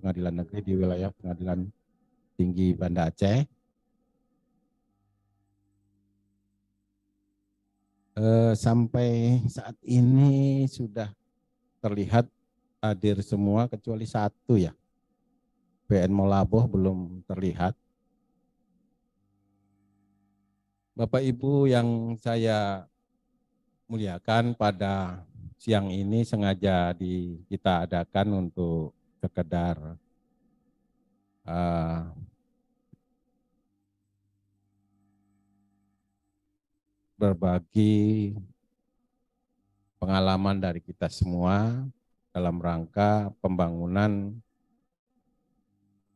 pengadilan negeri di wilayah Pengadilan Tinggi Banda Aceh. Sampai saat ini sudah terlihat hadir semua kecuali satu ya. PN Molaboh belum terlihat. Bapak Ibu yang saya muliakan, pada siang ini sengaja kita adakan untuk sekedar berbagi pengalaman dari kita semua dalam rangka pembangunan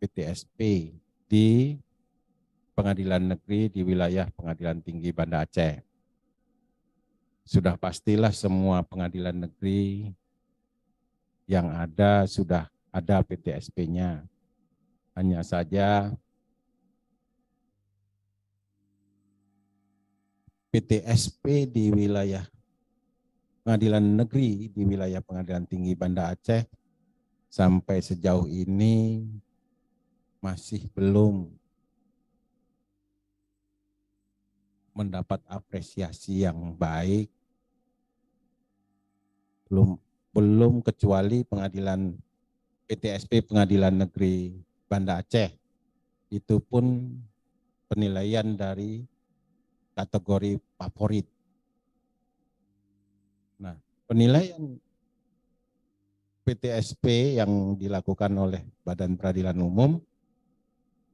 PTSP di Pengadilan Negeri di wilayah Pengadilan Tinggi Banda Aceh. Sudah pastilah semua pengadilan negeri yang ada sudah ada PTSP-nya. Hanya saja PTSP di wilayah Pengadilan Negeri di wilayah Pengadilan Tinggi Banda Aceh sampai sejauh ini masih belum mendapat apresiasi yang baik, belum kecuali pengadilan PTSP Pengadilan Negeri Banda Aceh. Itu pun penilaian dari kategori favorit. Nah, penilaian PTSP yang dilakukan oleh Badan Peradilan Umum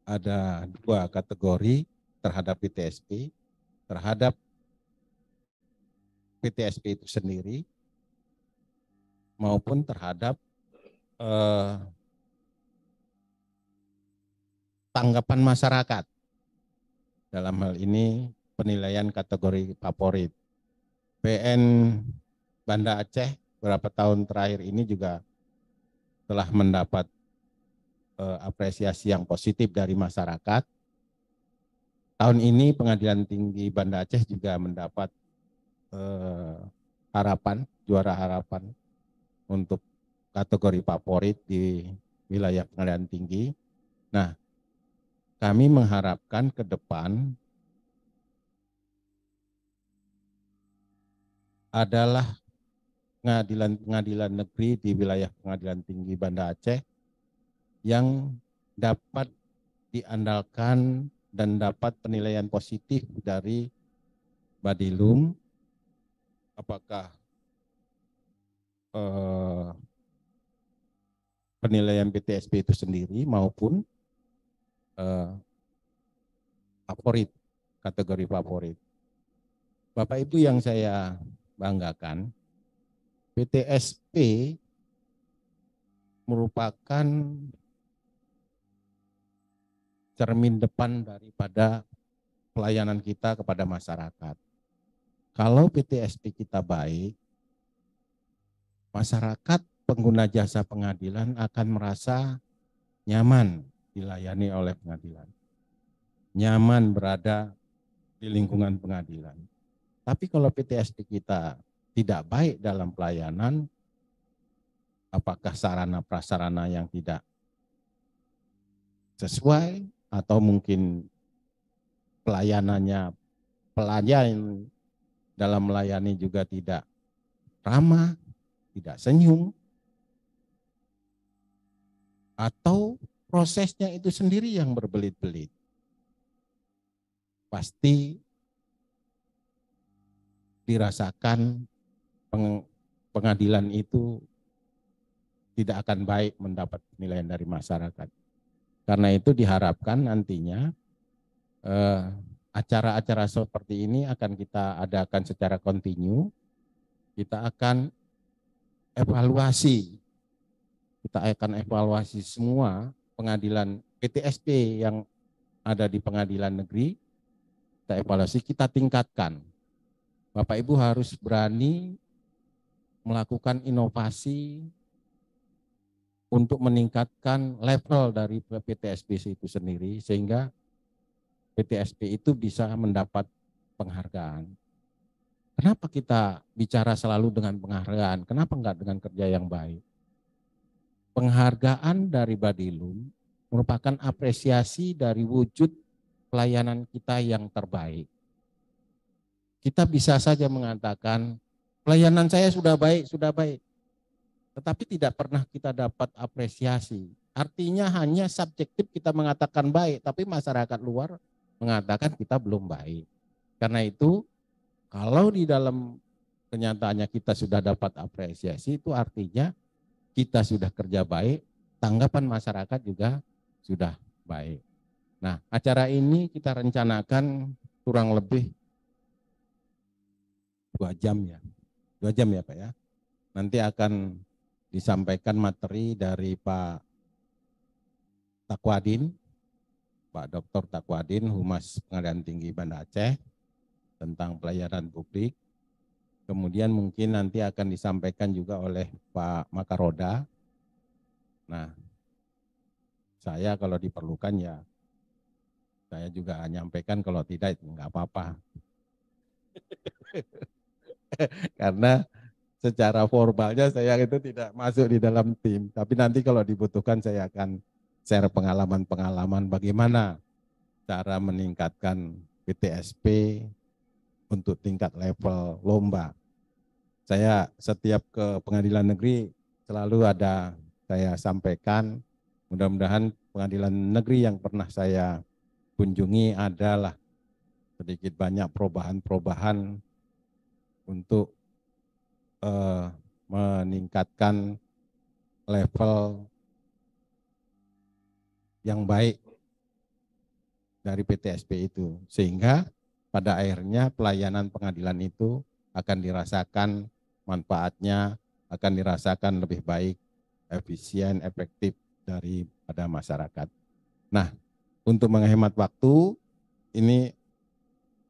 ada 2 kategori terhadap PTSP, terhadap PTSP itu sendiri maupun terhadap tanggapan masyarakat. Dalam hal ini penilaian kategori favorit. PN Banda Aceh beberapa tahun terakhir ini juga telah mendapat apresiasi yang positif dari masyarakat. Tahun ini Pengadilan Tinggi Banda Aceh juga mendapat juara harapan untuk kategori favorit di wilayah Pengadilan Tinggi. Nah, kami mengharapkan ke depan adalah pengadilan negeri di wilayah Pengadilan Tinggi Banda Aceh yang dapat diandalkan dan dapat penilaian positif dari Badilum, apakah penilaian PTSP itu sendiri maupun favorit, kategori favorit. Bapak Ibu yang saya banggakan, PTSP merupakan cermin depan daripada pelayanan kita kepada masyarakat. Kalau PTSP kita baik, masyarakat pengguna jasa pengadilan akan merasa nyaman dilayani oleh pengadilan, nyaman berada di lingkungan pengadilan. Tapi kalau PTSP kita tidak baik dalam pelayanan, apakah sarana prasarana yang tidak sesuai atau mungkin pelayan dalam melayani juga tidak ramah, tidak senyum, atau prosesnya itu sendiri yang berbelit-belit, pasti dirasakan pengadilan itu tidak akan baik mendapat penilaian dari masyarakat. Karena itu diharapkan nantinya acara-acara seperti ini akan kita adakan secara kontinu. Kita akan evaluasi. Kita akan evaluasi semua pengadilan PTSP yang ada di pengadilan negeri. Kita evaluasi, kita tingkatkan. Bapak Ibu harus berani melakukan inovasi untuk meningkatkan level dari PTSP itu sendiri, sehingga PTSP itu bisa mendapat penghargaan. Kenapa kita bicara selalu dengan penghargaan? Kenapa enggak dengan kerja yang baik? penghargaan dari Badilum merupakan apresiasi dari wujud pelayanan kita yang terbaik. Kita bisa saja mengatakan pelayanan saya sudah baik, tetapi tidak pernah kita dapat apresiasi. Artinya hanya subjektif kita mengatakan baik, tapi masyarakat luar mengatakan kita belum baik. Karena itu, kalau di dalam kenyataannya kita sudah dapat apresiasi, itu artinya kita sudah kerja baik, tanggapan masyarakat juga sudah baik. Nah, acara ini kita rencanakan kurang lebih 2 jam ya. 2 jam ya Pak ya. Nanti akan disampaikan materi dari Pak Takwadin, Pak Dr. Takwadin, Humas Pengadilan Tinggi Banda Aceh, tentang pelayanan publik. Kemudian mungkin nanti akan disampaikan juga oleh Pak Makaroda. Nah, saya kalau diperlukan ya, saya juga nyampaikan, kalau tidak itu enggak apa-apa. Karena secara formalnya saya itu tidak masuk di dalam tim. Tapi nanti kalau dibutuhkan saya akan share pengalaman-pengalaman bagaimana cara meningkatkan PTSP untuk tingkat level lomba. Saya setiap ke pengadilan negeri selalu ada saya sampaikan, mudah-mudahan pengadilan negeri yang pernah saya kunjungi adalah sedikit banyak perubahan-perubahan untuk meningkatkan level yang baik dari PTSP itu, sehingga pada akhirnya pelayanan pengadilan itu akan dirasakan manfaatnya, akan dirasakan lebih baik, efisien, efektif daripada masyarakat. Nah, untuk menghemat waktu, ini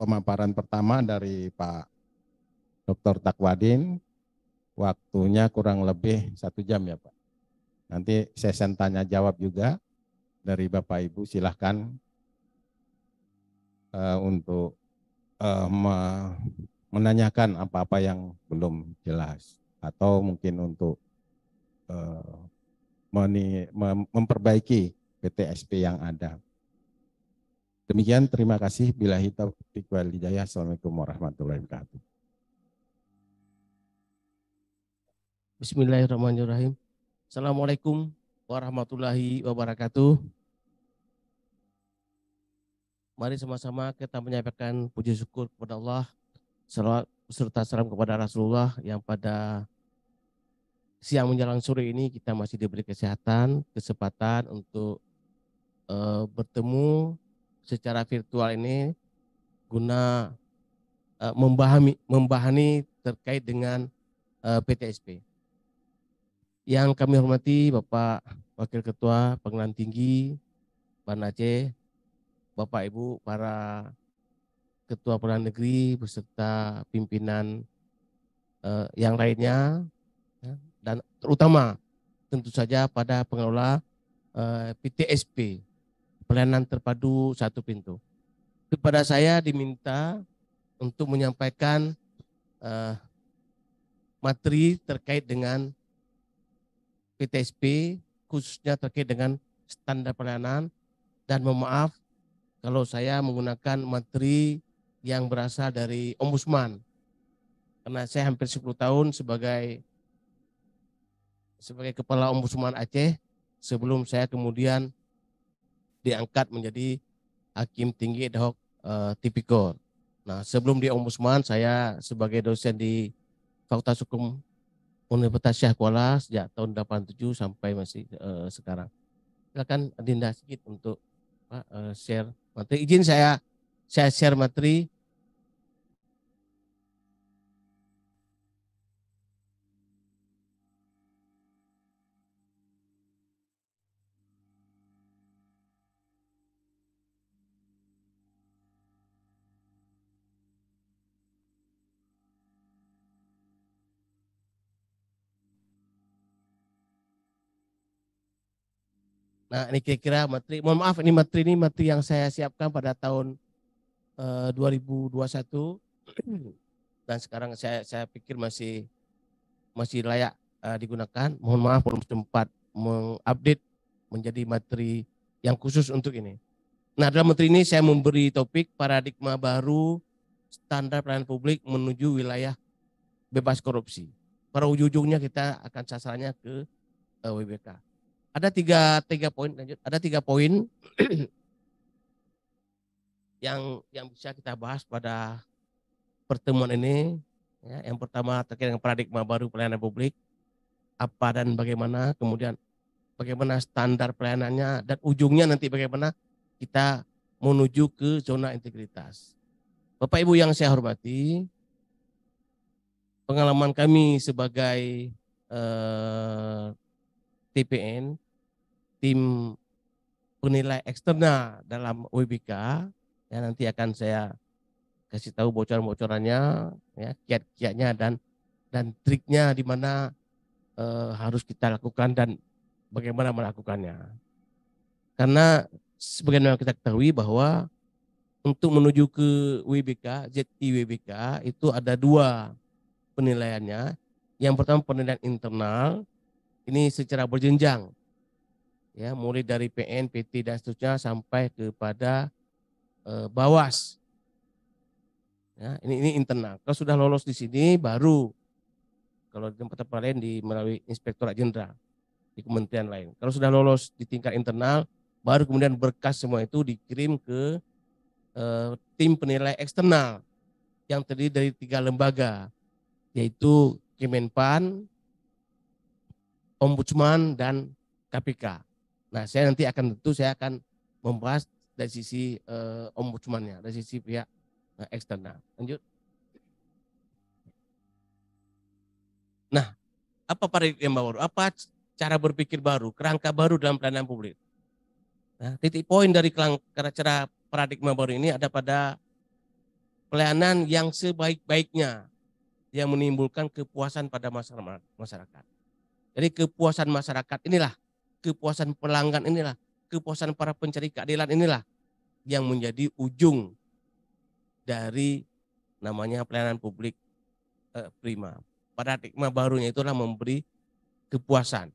pemaparan pertama dari Pak Dr. Takwadin, waktunya kurang lebih 1 jam ya Pak. Nanti sesi tanya jawab juga dari Bapak Ibu, silahkan untuk menanyakan apa-apa yang belum jelas atau mungkin untuk memperbaiki PTSP yang ada. Demikian, terima kasih. Billahi taufiq wal hidayah. Assalamualaikum warahmatullahi wabarakatuh. Bismillahirrahmanirrahim. Assalamualaikum warahmatullahi wabarakatuh. Mari sama-sama kita menyampaikan puji syukur kepada Allah, salawat serta salam kepada Rasulullah yang pada siang menjelang sore ini kita masih diberi kesehatan, kesempatan untuk bertemu secara virtual ini guna membahani terkait dengan PTSP. Yang kami hormati Bapak Wakil Ketua Pengadilan Tinggi Banda Aceh, Bapak Ibu para Ketua Pengadilan Negeri beserta pimpinan yang lainnya, ya, dan terutama tentu saja pada pengelola PTSP, Pelayanan Terpadu Satu Pintu. Kepada saya diminta untuk menyampaikan materi terkait dengan PTSP, khususnya terkait dengan standar pelayanan, dan mohon maaf kalau saya menggunakan materi yang berasal dari Ombudsman, karena saya hampir 10 tahun sebagai Kepala Ombudsman Aceh sebelum saya kemudian diangkat menjadi Hakim Tinggi Ad Hoc Tipikor. Nah, sebelum di Ombudsman saya sebagai dosen di Fakultas Hukum Universitas Syah Kuala sejak tahun 87 sampai masih sekarang. Silakan Dinda sedikit untuk share materi. Izin saya share materi. Nah, ini kira-kira materi. Mohon maaf, ini materi yang saya siapkan pada tahun 2021 dan sekarang saya pikir masih layak digunakan. Mohon maaf belum sempat mengupdate menjadi materi yang khusus untuk ini. Nah, dalam materi ini saya memberi topik paradigma baru standar pelayanan publik menuju wilayah bebas korupsi. Pada ujung-ujungnya kita akan sasarannya ke WBK. Ada tiga poin, lanjut. Ada 3 poin yang bisa kita bahas pada pertemuan ini. Ya, yang pertama terkait dengan paradigma baru pelayanan publik, apa dan bagaimana, kemudian bagaimana standar pelayanannya, dan ujungnya nanti bagaimana kita menuju ke zona integritas. Bapak Ibu yang saya hormati, pengalaman kami sebagai TPN, tim penilai eksternal dalam WBK, ya nanti akan saya kasih tahu bocoran-bocorannya, ya, kiat-kiatnya dan triknya di mana harus kita lakukan dan bagaimana melakukannya. Karena sebagaimana kita ketahui bahwa untuk menuju ke WBK, ZIWBK itu ada 2 penilaiannya. Yang pertama penilaian internal, ini secara berjenjang, ya, mulai dari PN, PT dan seterusnya sampai kepada Bawas. Ya, ini internal. Kalau sudah lolos di sini, baru kalau di tempat-tempat lain melalui Inspektorat Jenderal di kementerian lain. Kalau sudah lolos di tingkat internal, baru kemudian berkas semua itu dikirim ke tim penilai eksternal yang terdiri dari 3 lembaga, yaitu Kemenpan, Ombudsman, dan KPK. Nah, saya akan membahas dari sisi ombudsmannya, dari sisi pihak eksternal. Lanjut. Nah, apa paradigma baru? Apa cara berpikir baru, kerangka baru dalam pelayanan publik? Nah, titik poin dari cara paradigma baru ini ada pada pelayanan yang sebaik-baiknya yang menimbulkan kepuasan pada masyarakat. Jadi kepuasan masyarakat inilah, kepuasan pelanggan inilah, kepuasan para pencari keadilan inilah yang menjadi ujung dari namanya pelayanan publik prima. Paradigma barunya itulah memberi kepuasan.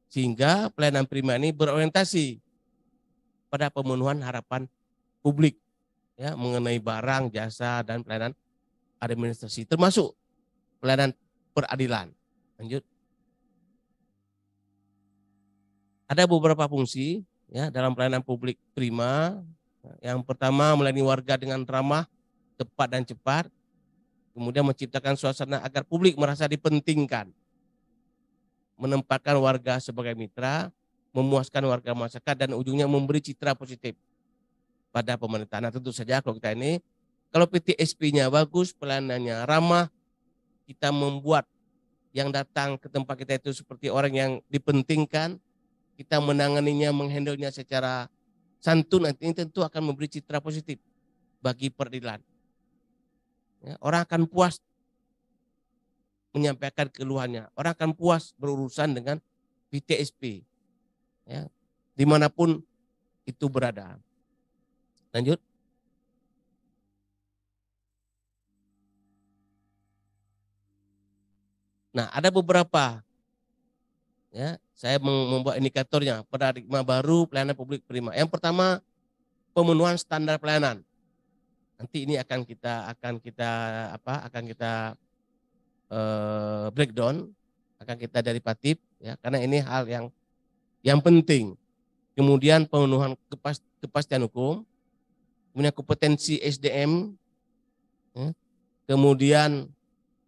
Sehingga pelayanan prima ini berorientasi pada pemenuhan harapan publik, ya, mengenai barang, jasa, dan pelayanan administrasi, termasuk pelayanan peradilan. Lanjut. Ada beberapa fungsi, ya, dalam pelayanan publik prima. Yang pertama, melayani warga dengan ramah, tepat, dan cepat. Kemudian menciptakan suasana agar publik merasa dipentingkan. Menempatkan warga sebagai mitra, memuaskan warga masyarakat, dan ujungnya memberi citra positif pada pemerintahan. Nah, tentu saja kalau PTSP-nya bagus, pelayanannya ramah, kita membuat yang datang ke tempat kita itu seperti orang yang dipentingkan, kita menanganinya, menghandlenya secara santun, nanti ini tentu akan memberi citra positif bagi peradilan. Ya, orang akan puas menyampaikan keluhannya, orang akan puas berurusan dengan PTSP, ya, dimanapun itu berada. Lanjut. Nah, ada beberapa, ya, saya membuat indikatornya paradigma baru pelayanan publik prima. Yang pertama, pemenuhan standar pelayanan. Nanti ini akan kita breakdown, akan kita derivatif, ya, karena ini hal yang penting. Kemudian pemenuhan kepastian hukum, kemudian kompetensi SDM, ya. Kemudian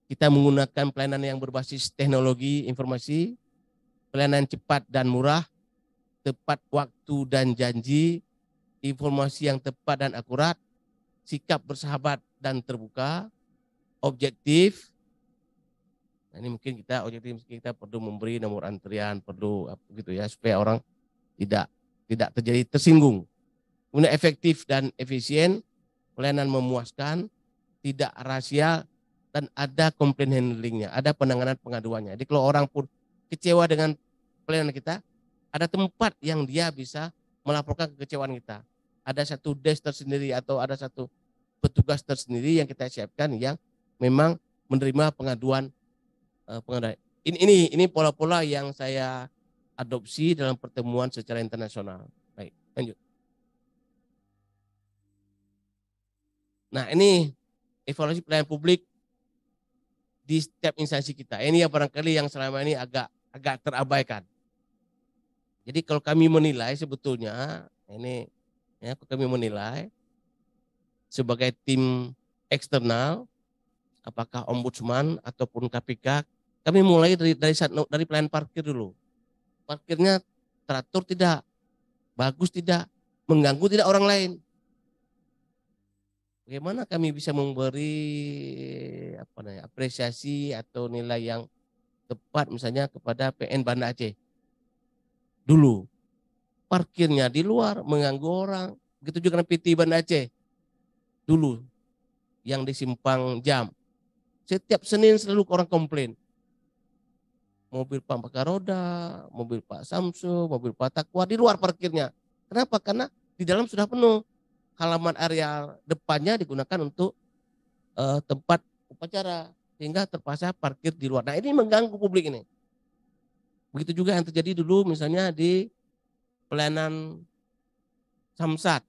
kita menggunakan pelayanan yang berbasis teknologi informasi, pelayanan cepat dan murah, tepat waktu dan janji, informasi yang tepat dan akurat, sikap bersahabat dan terbuka, objektif. Nah, ini mungkin kita perlu memberi nomor antrian, perlu gitu ya, supaya orang tidak terjadi tersinggung. Kemudian efektif dan efisien, pelayanan memuaskan, tidak rasial, dan ada komplain handlingnya, ada penanganan pengaduannya. Jadi kalau orang pun kecewa dengan pelayanan kita, ada tempat yang dia bisa melaporkan kekecewaan kita. Ada satu desk tersendiri atau ada satu petugas tersendiri yang kita siapkan yang memang menerima pengaduan. Ini pola-pola yang saya adopsi dalam pertemuan secara internasional. Baik, lanjut. Nah, ini evaluasi pelayanan publik di setiap instansi kita. Ini yang barangkali yang selama ini agak terabaikan. Jadi kalau kami menilai sebetulnya ini ya, kami menilai sebagai tim eksternal, apakah ombudsman ataupun KPK, kami mulai dari pelayanan parkir dulu. Parkirnya teratur tidak, bagus tidak, mengganggu tidak orang lain. Bagaimana kami bisa memberi apresiasi atau nilai yang tepat misalnya kepada PN Banda Aceh. Dulu parkirnya di luar mengganggu orang. Begitu juga dengan PT Banda Aceh. Dulu yang di Simpang Jam. Setiap Senin selalu orang komplain. Mobil Pak Bakar Roda, mobil Pak Samsu, mobil Pak Takwa di luar parkirnya. Kenapa? Karena di dalam sudah penuh. Halaman area depannya digunakan untuk tempat upacara. Sehingga terpaksa parkir di luar. Nah, ini mengganggu publik ini. Begitu juga yang terjadi dulu misalnya di pelayanan Samsat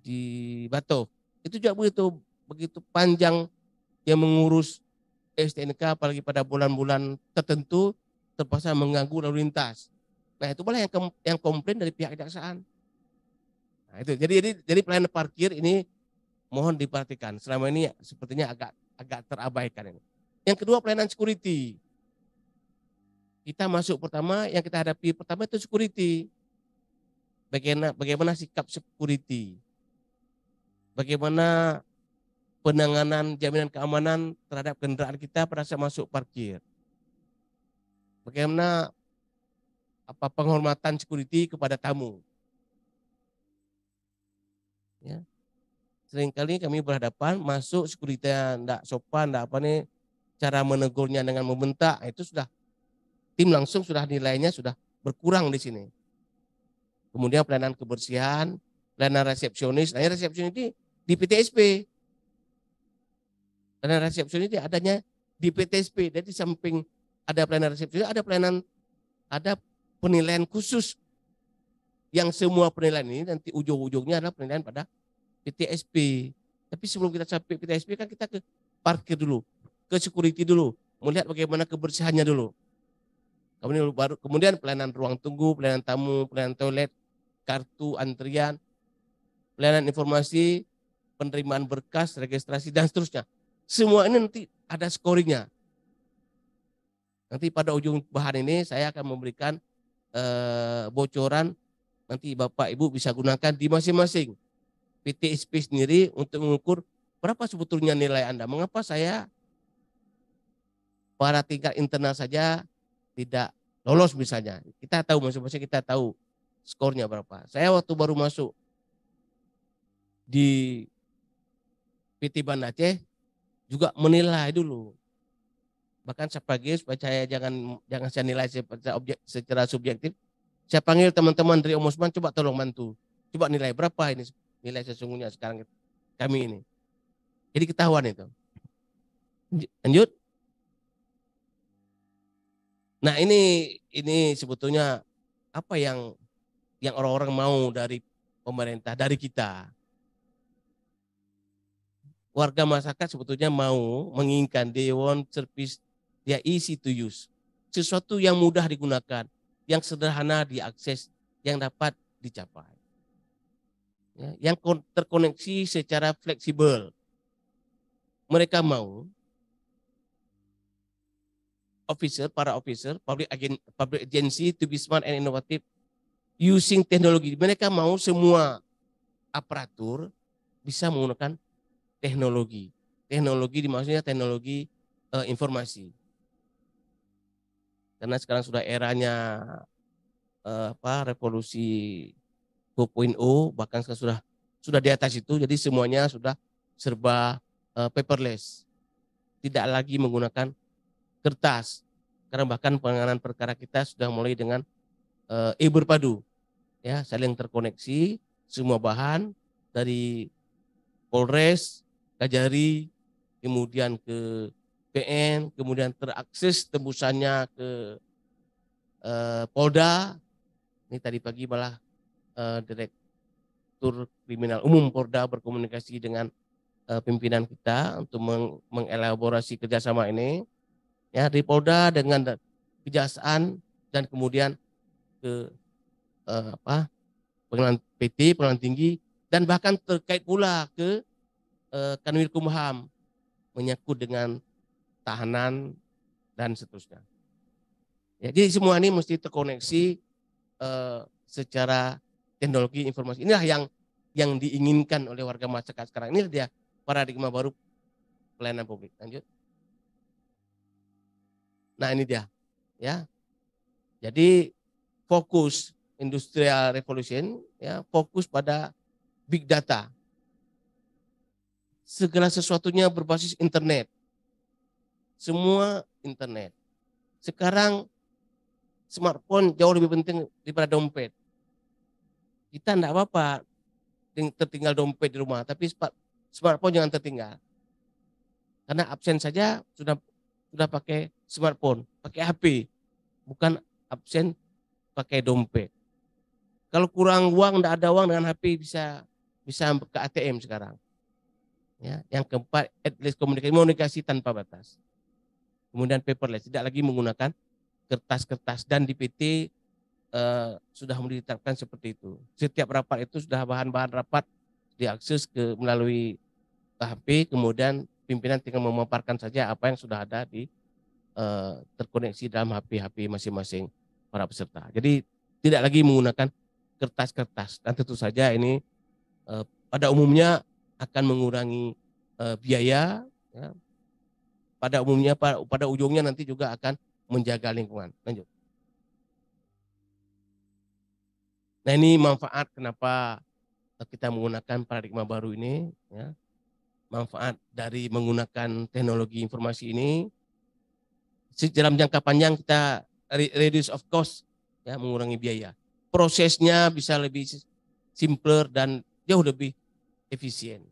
di Batok. Itu juga begitu panjang yang mengurus STNK, apalagi pada bulan-bulan tertentu terpaksa mengganggu lalu lintas. Nah, itu malah yang komplain dari pihak kejaksaan. Nah, itu jadi pelayanan parkir ini mohon diperhatikan. Selama ini sepertinya agak terabaikan ini. Yang kedua, pelayanan security. Kita masuk pertama, yang kita hadapi pertama itu security. Bagaimana sikap security? Bagaimana penanganan jaminan keamanan terhadap kendaraan kita pada saat masuk parkir? Bagaimana penghormatan security kepada tamu? Ya. Seringkali kami berhadapan masuk security tidak sopan, tidak apa nih, cara menegurnya dengan membentak, itu sudah tim langsung sudah nilainya sudah berkurang di sini. Kemudian pelayanan kebersihan, pelayanan resepsionis. Nah, resepsionis ini di PTSP. Pelayanan resepsionis ini adanya di PTSP. Jadi samping ada pelayanan resepsionis, ada penilaian khusus. Yang semua penilaian ini nanti ujung-ujungnya adalah penilaian pada PTSP. Tapi sebelum kita sampai PTSP kan kita ke parkir dulu, ke security dulu, melihat bagaimana kebersihannya dulu. Kemudian pelayanan ruang tunggu, pelayanan tamu, pelayanan toilet, kartu antrian, pelayanan informasi, penerimaan berkas, registrasi, dan seterusnya. Semua ini nanti ada scoringnya. Nanti pada ujung bahan ini saya akan memberikan bocoran, nanti Bapak Ibu bisa gunakan di masing-masing PTSP sendiri untuk mengukur berapa sebetulnya nilai Anda. Mengapa saya pada tingkat internal saja tidak lolos misalnya. Kita tahu masing-masing, kita tahu skornya berapa. Saya waktu baru masuk di PT Banda Aceh juga menilai dulu. Bahkan saya panggil supaya saya jangan saya nilai secara subjektif. Saya panggil teman-teman dari Ombudsman, coba tolong bantu. Coba nilai berapa ini nilai sesungguhnya sekarang kami ini. Jadi ketahuan itu. Lanjut. Nah, ini sebetulnya apa yang orang-orang mau dari pemerintah, dari kita. Warga masyarakat sebetulnya mau menginginkan they want service, dia easy to use. Sesuatu yang mudah digunakan, yang sederhana diakses, yang dapat dicapai. Ya, yang terkoneksi secara fleksibel. Mereka mau para officer, public agency to be smart and innovative using teknologi. Mereka mau semua aparatur bisa menggunakan teknologi. Teknologi maksudnya teknologi informasi. Karena sekarang sudah eranya revolusi 2.0, bahkan sudah di atas itu, jadi semuanya sudah serba paperless. Tidak lagi menggunakan kertas. Karena bahkan penanganan perkara kita sudah mulai dengan berpadu, ya, saling terkoneksi semua bahan dari Polres, Kajari, kemudian ke PN, kemudian terakses tembusannya ke Polda, ini tadi pagi malah Direktur Kriminal Umum Polda berkomunikasi dengan pimpinan kita untuk mengelaborasi kerjasama ini, ya, di Polda dengan Kejaksaan dan kemudian ke pengadilan PT, pengadilan tinggi, dan bahkan terkait pula ke Kanwilkumham menyangkut dengan tahanan dan seterusnya. Ya, jadi semua ini mesti terkoneksi secara teknologi informasi. Inilah yang diinginkan oleh warga masyarakat sekarang. Ini dia paradigma baru pelayanan publik. Lanjut. Nah, ini dia, ya. Jadi fokus industrial revolution, ya, fokus pada big data. Segala sesuatunya berbasis internet. Semua internet. Sekarang smartphone jauh lebih penting daripada dompet. Kita enggak apa-apa tertinggal dompet di rumah, tapi smartphone jangan tertinggal. Karena absen saja sudah pakai smartphone, pakai HP, bukan absen pakai dompet. Kalau kurang uang, enggak ada uang, dengan HP bisa ke ATM sekarang. Ya, yang keempat, address komunikasi tanpa batas. Kemudian paperless, tidak lagi menggunakan kertas-kertas, dan di PT sudah ditetapkan seperti itu. Setiap rapat itu sudah bahan-bahan rapat diakses melalui HP, kemudian pimpinan tinggal memaparkan saja apa yang sudah ada di terkoneksi dalam HP masing-masing para peserta. Jadi tidak lagi menggunakan kertas-kertas, dan tentu saja ini pada umumnya akan mengurangi biaya, ya. Pada umumnya pada ujungnya nanti juga akan menjaga lingkungan. Lanjut. Nah, ini manfaat kenapa kita menggunakan paradigma baru ini, ya. Manfaat dari menggunakan teknologi informasi ini, dalam jangka panjang kita reduce of cost, ya, mengurangi biaya. Prosesnya bisa lebih simpler dan jauh lebih efisien.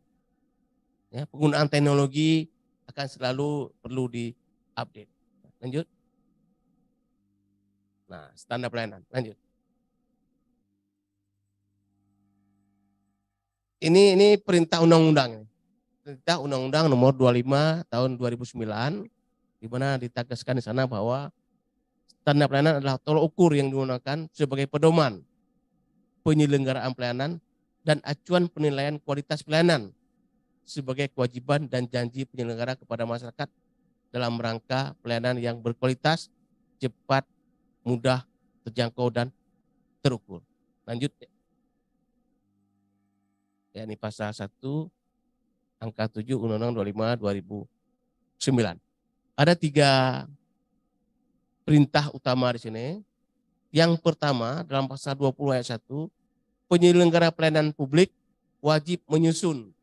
Ya, penggunaan teknologi akan selalu perlu diupdate. Lanjut. Nah, standar pelayanan. Lanjut. Ini perintah undang-undang. Perintah Undang-Undang Nomor 25 Tahun 2009, di mana ditegaskan di sana bahwa standar pelayanan adalah tolok ukur yang digunakan sebagai pedoman penyelenggaraan pelayanan dan acuan penilaian kualitas pelayanan sebagai kewajiban dan janji penyelenggara kepada masyarakat dalam rangka pelayanan yang berkualitas, cepat, mudah, terjangkau, dan terukur. Lanjut. Ya, ini pasal 1 angka 7 Undang-Undang 25 2009. Ada 3 perintah utama di sini. Yang pertama, dalam pasal 20 ayat 1, penyelenggara pelayanan publik wajib menyusun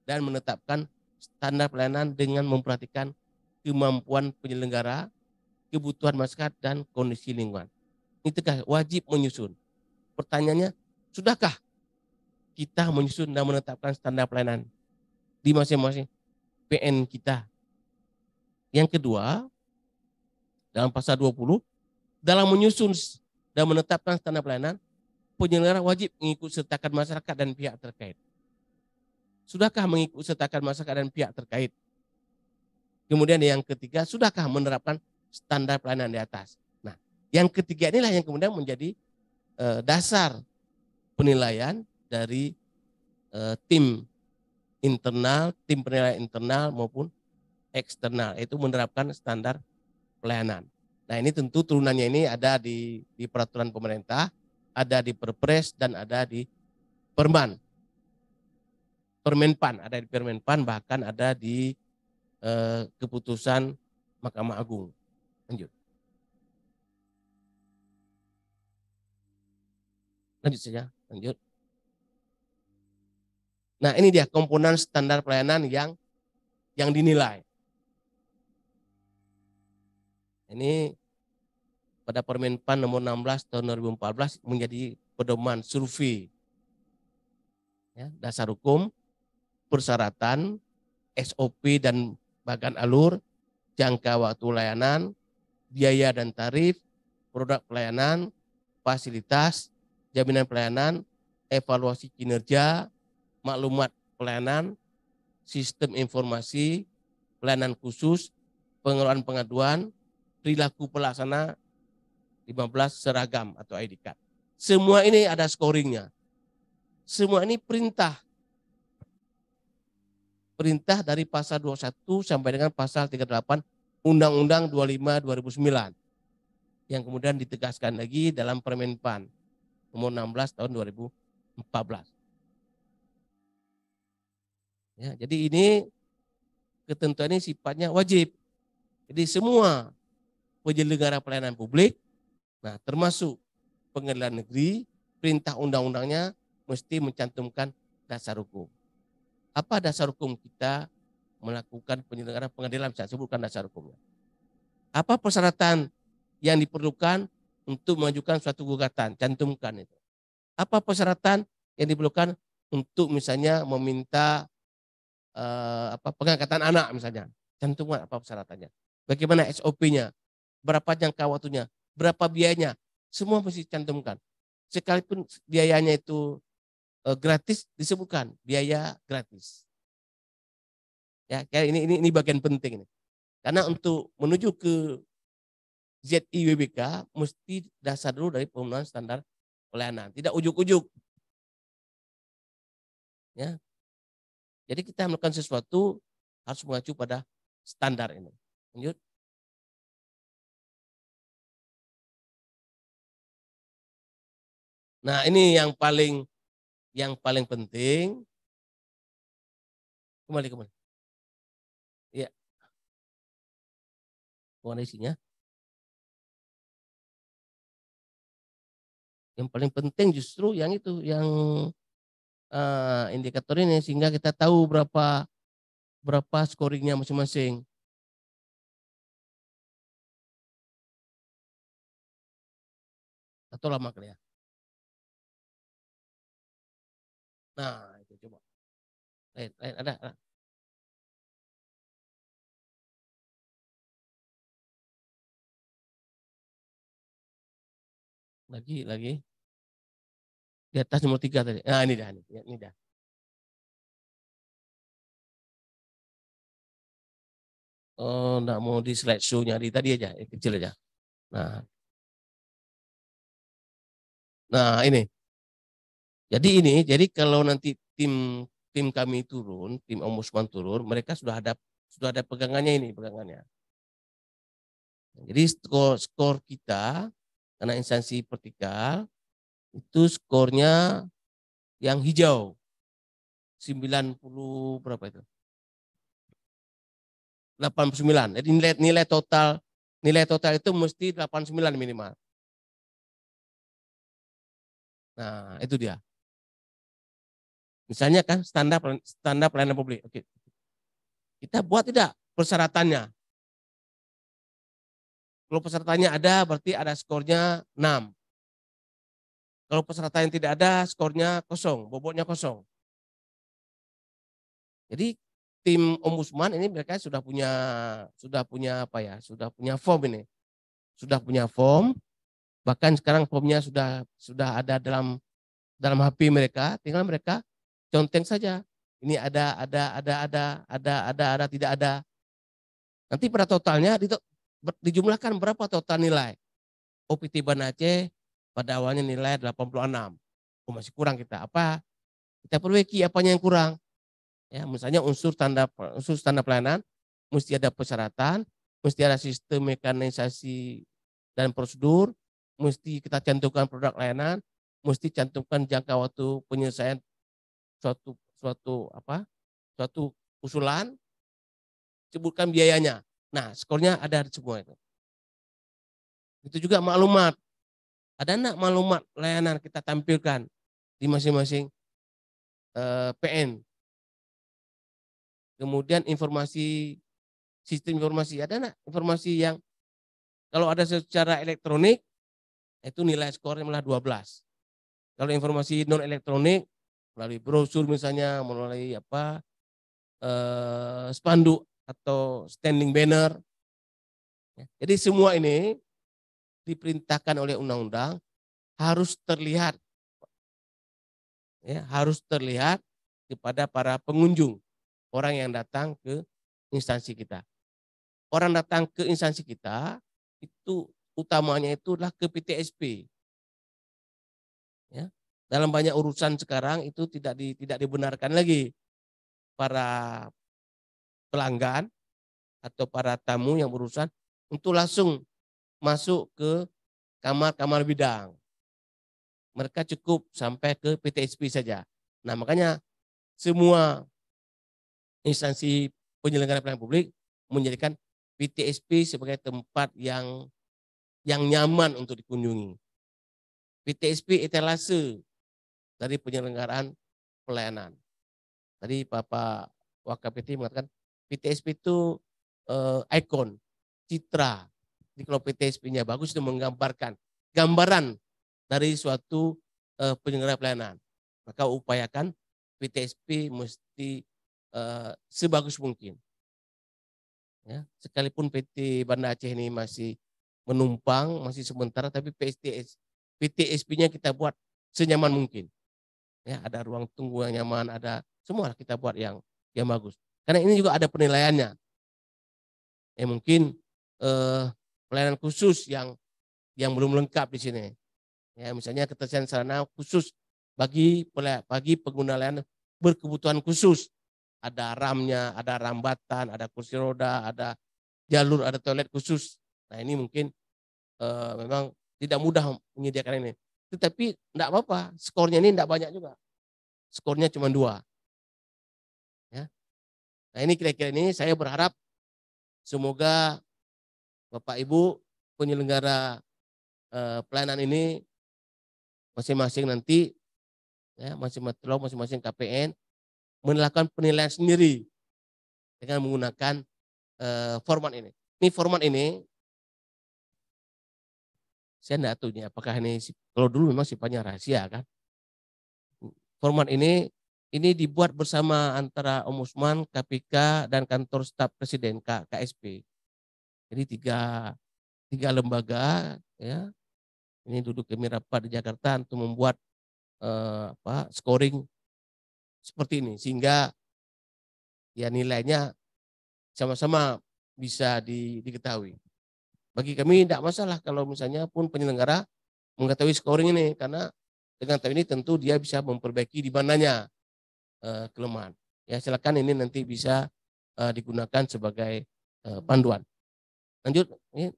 dan menetapkan standar pelayanan dengan memperhatikan kemampuan penyelenggara, kebutuhan masyarakat, dan kondisi lingkungan. Ini tegas, wajib menyusun. Pertanyaannya, sudahkah kita menyusun dan menetapkan standar pelayanan di masing-masing PN kita? Yang kedua, dalam pasal 20, dalam menyusun dan menetapkan standar pelayanan, penyelenggara wajib mengikut sertakan masyarakat dan pihak terkait. Sudahkah mengikut sertakan masyarakat dan pihak terkait? Kemudian yang ketiga, sudahkah menerapkan standar pelayanan di atas? Nah, yang ketiga inilah yang kemudian menjadi dasar penilaian dari tim internal, tim penilaian internal maupun eksternal, yaitu menerapkan standar pelayanan. Nah, ini tentu turunannya ini ada di peraturan pemerintah, ada di Perpres, dan ada di Permenpan, ada di Permenpan, bahkan ada di keputusan Mahkamah Agung. Lanjut. Lanjut saja, lanjut. Nah, ini dia komponen standar pelayanan yang dinilai. Ini pada Permenpan nomor 16 tahun 2014 menjadi pedoman survei, ya, dasar hukum, persyaratan, SOP dan bagan alur, jangka waktu layanan, biaya dan tarif, produk pelayanan, fasilitas, jaminan pelayanan, evaluasi kinerja, maklumat pelayanan, sistem informasi, pelayanan khusus, pengelolaan pengaduan, perilaku pelaksana, 15 seragam atau ID card. Semua ini ada scoringnya. Semua ini perintah. Perintah dari pasal 21 sampai dengan pasal 38 Undang-Undang 25 2009 yang kemudian ditegaskan lagi dalam Permenpan nomor 16 tahun 2014. Ya, jadi ini ketentuan ini sifatnya wajib. Jadi semua penyelenggara pelayanan publik, nah termasuk pengadilan negeri, perintah undang-undangnya mesti mencantumkan dasar hukum. Apa dasar hukum kita melakukan penyelenggaraan pengadilan? Saya sebutkan dasar hukumnya. Apa persyaratan yang diperlukan untuk mengajukan suatu gugatan? Cantumkan itu. Apa persyaratan yang diperlukan untuk misalnya meminta pengangkatan anak misalnya? Cantumkan apa persyaratannya. Bagaimana SOP-nya? Berapa jangka waktunya? Berapa biayanya? Semua mesti cantumkan. Sekalipun biayanya itu gratis, disebutkan biaya gratis. Ya, ini bagian penting ini. Karena untuk menuju ke ZIWBK mesti dasar dulu dari pemenuhan standar pelayanan, tidak ujuk-ujuk. Ya. Jadi kita melakukan sesuatu harus mengacu pada standar ini. Lanjut. Nah, ini yang paling penting. Kembali. Iya. Mana isinya? Yang paling penting justru yang itu, yang indikator ini, sehingga kita tahu berapa scoringnya masing-masing. Atau lama kali ya. Nah, itu coba. Ada. Lagi. Di atas nomor 3 tadi. Nah, ini dah. Oh, enggak mau di slide show-nya di tadi aja, kecil aja. Nah, ini. Jadi kalau nanti tim kami turun, tim ombudsman turun, mereka sudah ada pegangannya. Jadi skor kita karena instansi vertikal itu skornya yang hijau 90 berapa itu? 89. Jadi nilai total itu mesti 89 minimal. Nah, itu dia. Misalnya kan standar pelayanan publik. Oke. Kita buat tidak persyaratannya. Kalau persyaratannya ada, berarti ada skornya 6. Kalau persyaratan yang tidak ada, skornya 0, bobotnya 0. Jadi tim ombudsman ini mereka sudah punya form ini. Sudah punya form, bahkan sekarang formnya sudah ada dalam HP mereka, tinggal mereka conteng saja. Ini ada, tidak ada. Nanti pada totalnya dijumlahkan berapa total nilai. OPT Banda Aceh pada awalnya nilai 86. Oh, masih kurang kita. Apa? Kita perbaiki apanya yang kurang. Ya, misalnya unsur standar pelayanan mesti ada persyaratan, mesti ada sistem mekanisasi dan prosedur, mesti kita cantumkan produk layanan, mesti cantumkan jangka waktu penyelesaian suatu usulan, sebutkan biayanya. Nah, skornya ada semua itu. Itu juga maklumat. Ada enggak maklumat layanan kita tampilkan di masing-masing PN. Kemudian sistem informasi, ada enggak informasi yang kalau ada secara elektronik itu nilai skornya malah 12. Kalau informasi non elektronik melalui brosur misalnya, melalui spanduk atau standing banner. Jadi semua ini diperintahkan oleh undang-undang harus terlihat, ya, harus terlihat kepada para pengunjung, orang yang datang ke instansi kita. Orang datang ke instansi kita itu utamanya itulah ke PTSP. Ya. Dalam banyak urusan sekarang itu tidak dibenarkan lagi para pelanggan atau para tamu yang berurusan untuk langsung masuk ke kamar-kamar bidang. Mereka cukup sampai ke PTSP saja. Nah, makanya semua instansi penyelenggara pelayanan publik menjadikan PTSP sebagai tempat yang nyaman untuk dikunjungi. PTSP etalase dari penyelenggaraan pelayanan. Tadi Bapak Wakapiti mengatakan PTSP itu ikon, citra. Jadi kalau PTSP-nya bagus itu menggambarkan gambaran dari suatu penyelenggara pelayanan. Maka upayakan PTSP mesti sebagus mungkin. Ya, sekalipun PT Banda Aceh ini masih menumpang, masih sementara, tapi PTSP-nya kita buat senyaman mungkin. Ya, ada ruang tunggu yang nyaman, ada semua kita buat yang bagus. Karena ini juga ada penilaiannya. Mungkin pelayanan khusus yang belum lengkap di sini. Ya, misalnya ketersediaan sarana khusus bagi pengguna layanan berkebutuhan khusus. Ada ramnya, ada rambatan, ada kursi roda, ada jalur, ada toilet khusus. Nah, ini mungkin memang tidak mudah menyediakan ini. Tetapi tidak apa-apa, skornya ini tidak banyak juga. Skornya cuma 2. Ya. Nah, ini kira-kira ini saya berharap semoga Bapak Ibu penyelenggara pelayanan ini masing-masing nanti, ya, masing-masing KPN melakukan penilaian sendiri dengan menggunakan format ini. Ini format ini saya tidak tahu apakah ini, kalau dulu memang sifatnya rahasia kan. Format ini dibuat bersama antara Ombudsman, KPK, dan Kantor Staf Presiden KSP. Jadi tiga lembaga, ya, ini duduk kami rapat di Jakarta untuk membuat scoring seperti ini sehingga ya nilainya sama-sama bisa diketahui. Bagi kami tidak masalah kalau misalnya pun penyelenggara mengetahui scoring ini, karena dengan tahu ini tentu dia bisa memperbaiki di mananya kelemahan. Ya, silakan ini nanti bisa digunakan sebagai panduan. Lanjut. Ini.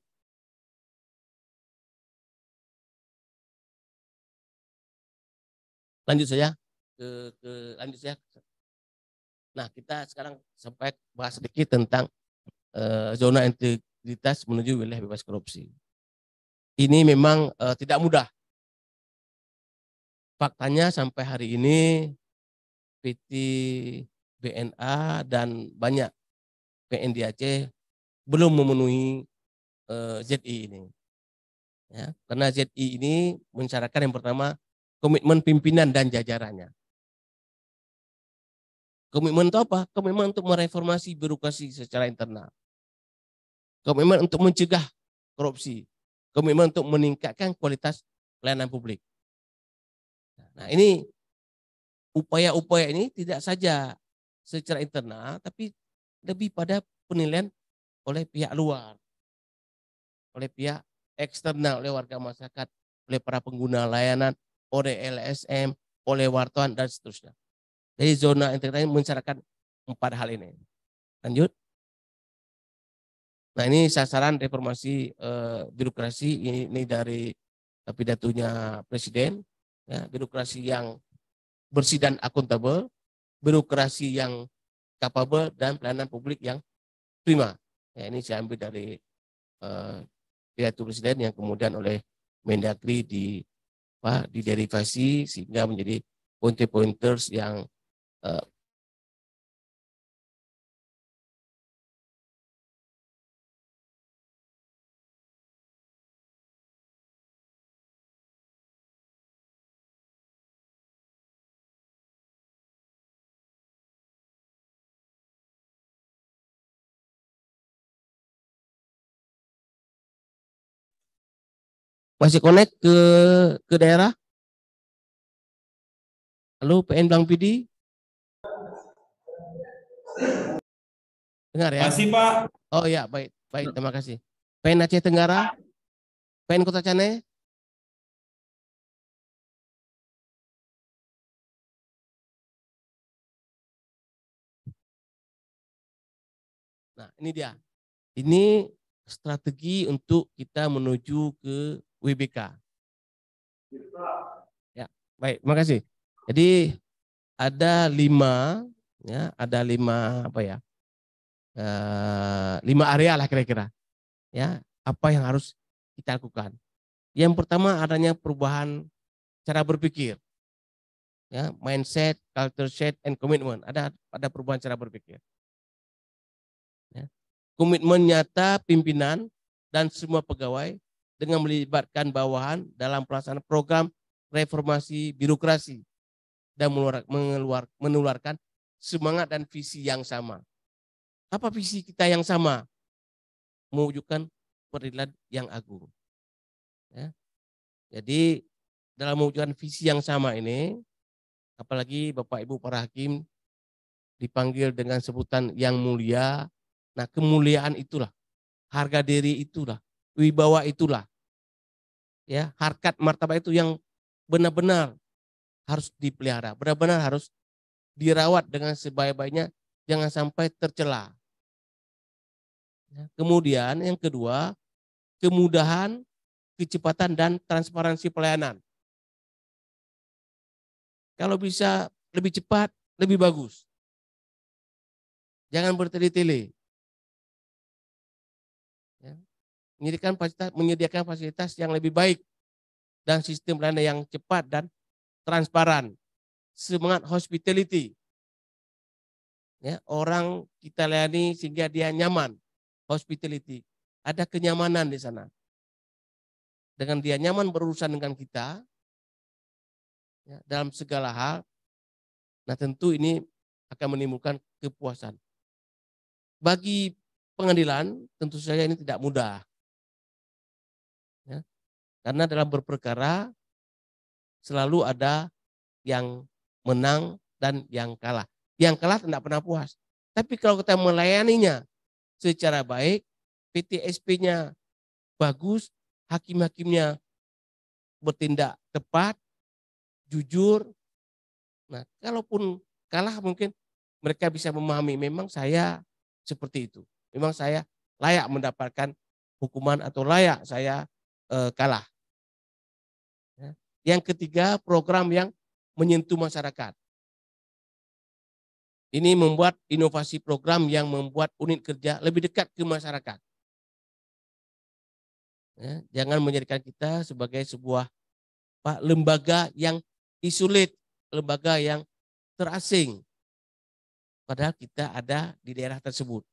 Lanjut saja lanjut saja. Nah, kita sekarang sampai bahas sedikit tentang zona integritas menuju wilayah bebas korupsi. Ini memang tidak mudah. Faktanya sampai hari ini PT BNA dan banyak PN di Aceh belum memenuhi ZI ini. Ya, karena ZI ini mensyaratkan yang pertama komitmen pimpinan dan jajarannya. Komitmen itu apa? Komitmen untuk mereformasi birokrasi secara internal. Komitmen untuk mencegah korupsi. Komitmen untuk meningkatkan kualitas pelayanan publik. Nah, ini upaya-upaya ini tidak saja secara internal, tapi lebih pada penilaian oleh pihak luar, oleh pihak eksternal, oleh warga masyarakat, oleh para pengguna layanan, oleh LSM, oleh wartawan, dan seterusnya. Jadi zona integritas mensyaratkan 4 hal ini. Lanjut. Nah, ini sasaran reformasi birokrasi ini dari pidatonya Presiden. Ya, birokrasi yang bersih dan akuntabel, birokrasi yang kapabel, dan pelayanan publik yang prima. Ya, ini saya ambil dari pidato Presiden yang kemudian oleh Mendagri diderivasi sehingga menjadi pointer-pointers yang Masih connect ke daerah? Halo PN Bang Pidi? Dengar ya? Masih Pak. Oh ya, baik, baik, terima kasih. PN Aceh Tenggara? PN Kota Cane? Nah, ini dia. Ini strategi untuk kita menuju ke WBK. Ya, baik, terima kasih. Jadi ada 5, ya, ada 5 apa ya? 5 area lah kira-kira. Ya, apa yang harus kita lakukan? Yang pertama adanya perubahan cara berpikir. Ya, mindset, culture shift, and commitment. Ada perubahan cara berpikir. Ya. Komitmen nyata pimpinan dan semua pegawai dengan melibatkan bawahan dalam pelaksanaan program reformasi birokrasi dan menularkan semangat dan visi yang sama. Apa visi kita yang sama? Mewujudkan peradilan yang agung. Ya. Jadi dalam mewujudkan visi yang sama ini, apalagi Bapak Ibu para hakim dipanggil dengan sebutan yang mulia. Nah, kemuliaan itulah, harga diri itulah, wibawa itulah, ya, harkat martabat itu yang benar-benar harus dipelihara, benar-benar harus dirawat dengan sebaik-baiknya, jangan sampai tercela. Ya. Kemudian yang kedua, kemudahan, kecepatan dan transparansi pelayanan. Kalau bisa lebih cepat, lebih bagus. Jangan bertele-tele. Ya. Menyediakan fasilitas yang lebih baik dan sistem pelayanan yang cepat dan transparan. Semangat hospitality. Ya, orang kita layani sehingga dia nyaman. Hospitality. Ada kenyamanan di sana. Dengan dia nyaman berurusan dengan kita, ya, dalam segala hal, nah tentu ini akan menimbulkan kepuasan. Bagi pengadilan tentu saja ini tidak mudah. Ya, karena dalam berperkara selalu ada yang menang dan yang kalah. Yang kalah tidak pernah puas. Tapi kalau kita melayaninya secara baik, PTSP-nya bagus, hakim-hakimnya bertindak tepat, jujur. Nah, kalaupun kalah mungkin mereka bisa memahami memang saya seperti itu. Memang saya layak mendapatkan hukuman atau layak saya kalah. Ya. Yang ketiga, program yang menyentuh masyarakat. Ini membuat inovasi program yang membuat unit kerja lebih dekat ke masyarakat. Ya, jangan menjadikan kita sebagai sebuah lembaga yang isolate, lembaga yang terasing. Padahal kita ada di daerah tersebut.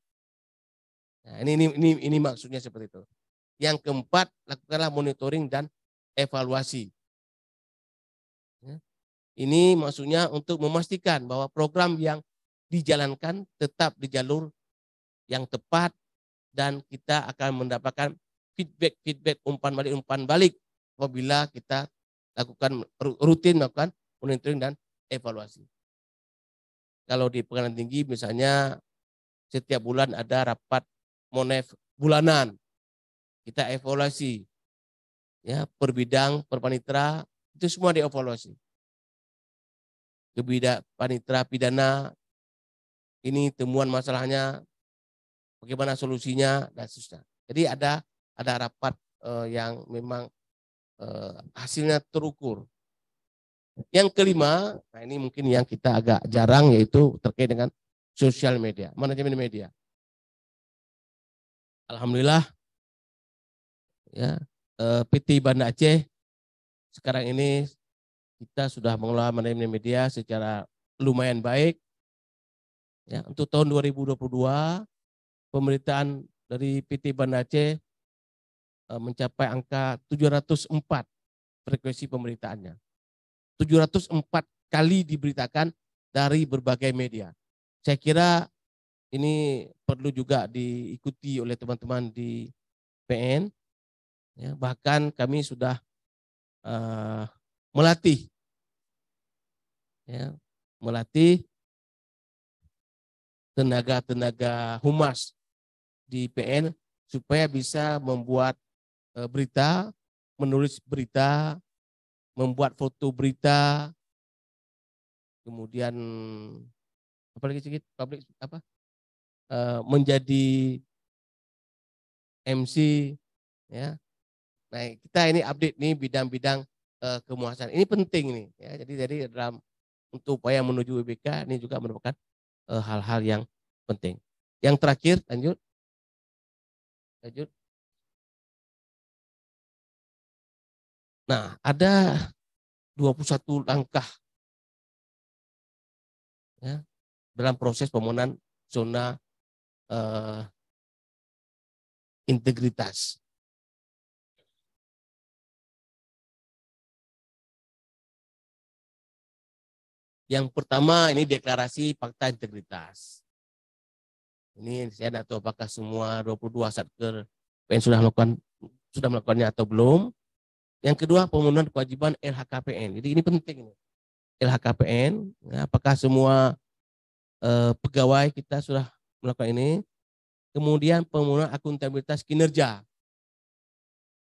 Nah, ini maksudnya seperti itu. Yang keempat, lakukanlah monitoring dan evaluasi. Ya. Ini maksudnya untuk memastikan bahwa program yang dijalankan tetap di jalur yang tepat dan kita akan mendapatkan feedback umpan balik apabila kita lakukan rutin melakukan monitoring dan evaluasi. Kalau di pengadilan tinggi misalnya setiap bulan ada rapat monef bulanan, kita evaluasi, ya, per bidang, per panitera, itu semua dievaluasi. Ke bidang panitera pidana, ini temuan masalahnya, bagaimana solusinya, dan seterusnya. Jadi ada rapat yang memang hasilnya terukur. Yang kelima, nah ini mungkin yang kita agak jarang, yaitu terkait dengan sosial media, manajemen media. Alhamdulillah, ya, PT Banda Aceh sekarang ini kita sudah mengelola manajemen media secara lumayan baik. Ya, untuk tahun 2022 pemberitaan dari PT Banda Aceh mencapai angka 704 frekuensi pemberitaannya. 704 kali diberitakan dari berbagai media. Saya kira ini perlu juga diikuti oleh teman-teman di PN. Ya, bahkan kami sudah melatih, ya, melatih tenaga-tenaga humas di PN supaya bisa membuat berita, menulis berita, membuat foto berita, kemudian apalagi sedikit publik apa menjadi MC, ya. Nah, kita ini update nih bidang-bidang kemuasan. Ini penting nih, ya. Jadi dalam untuk upaya menuju WBK ini juga merupakan hal-hal yang penting. Yang terakhir, lanjut. Nah, ada 21 langkah, ya, dalam proses pemenuhan zona integritas. Yang pertama ini deklarasi fakta integritas. Ini saya tidak tahu apakah semua 22 Satker PN sudah melakukannya atau belum. Yang kedua, pemenuhan kewajiban LHKPN. Jadi ini penting. LHKPN, ya, apakah semua pegawai kita sudah melakukan ini. Kemudian pemenuhan akuntabilitas kinerja.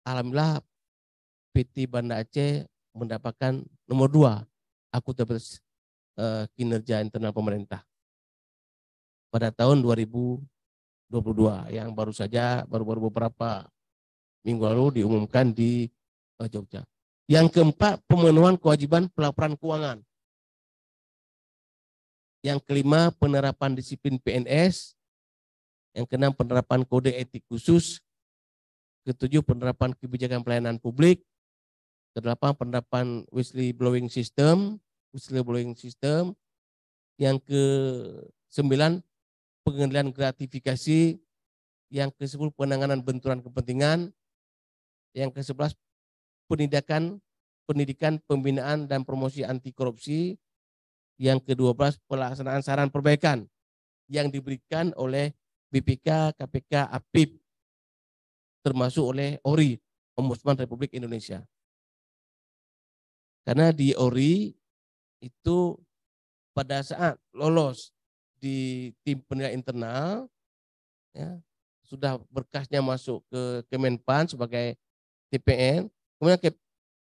Alhamdulillah PT Banda Aceh mendapatkan nomor 2 akuntabilitas kinerja internal pemerintah pada tahun 2022 yang baru beberapa minggu lalu diumumkan di Jogja. Yang keempat, pemenuhan kewajiban pelaporan keuangan. Yang kelima, penerapan disiplin PNS. Yang keenam, penerapan kode etik khusus. Ketujuh, penerapan kebijakan pelayanan publik. Kedelapan, penerapan whistleblowing system. Yang ke-9, pengendalian gratifikasi. Yang ke-10, penanganan benturan kepentingan. Yang ke-11, pendidikan, pembinaan dan promosi anti korupsi. Yang ke-12, pelaksanaan saran perbaikan yang diberikan oleh BPK, KPK, APIP, termasuk oleh ORI, Ombudsman Republik Indonesia. Karena di ORI itu pada saat lolos di tim penilaian internal, ya, sudah berkasnya masuk ke Kemenpan sebagai TPN, kemudian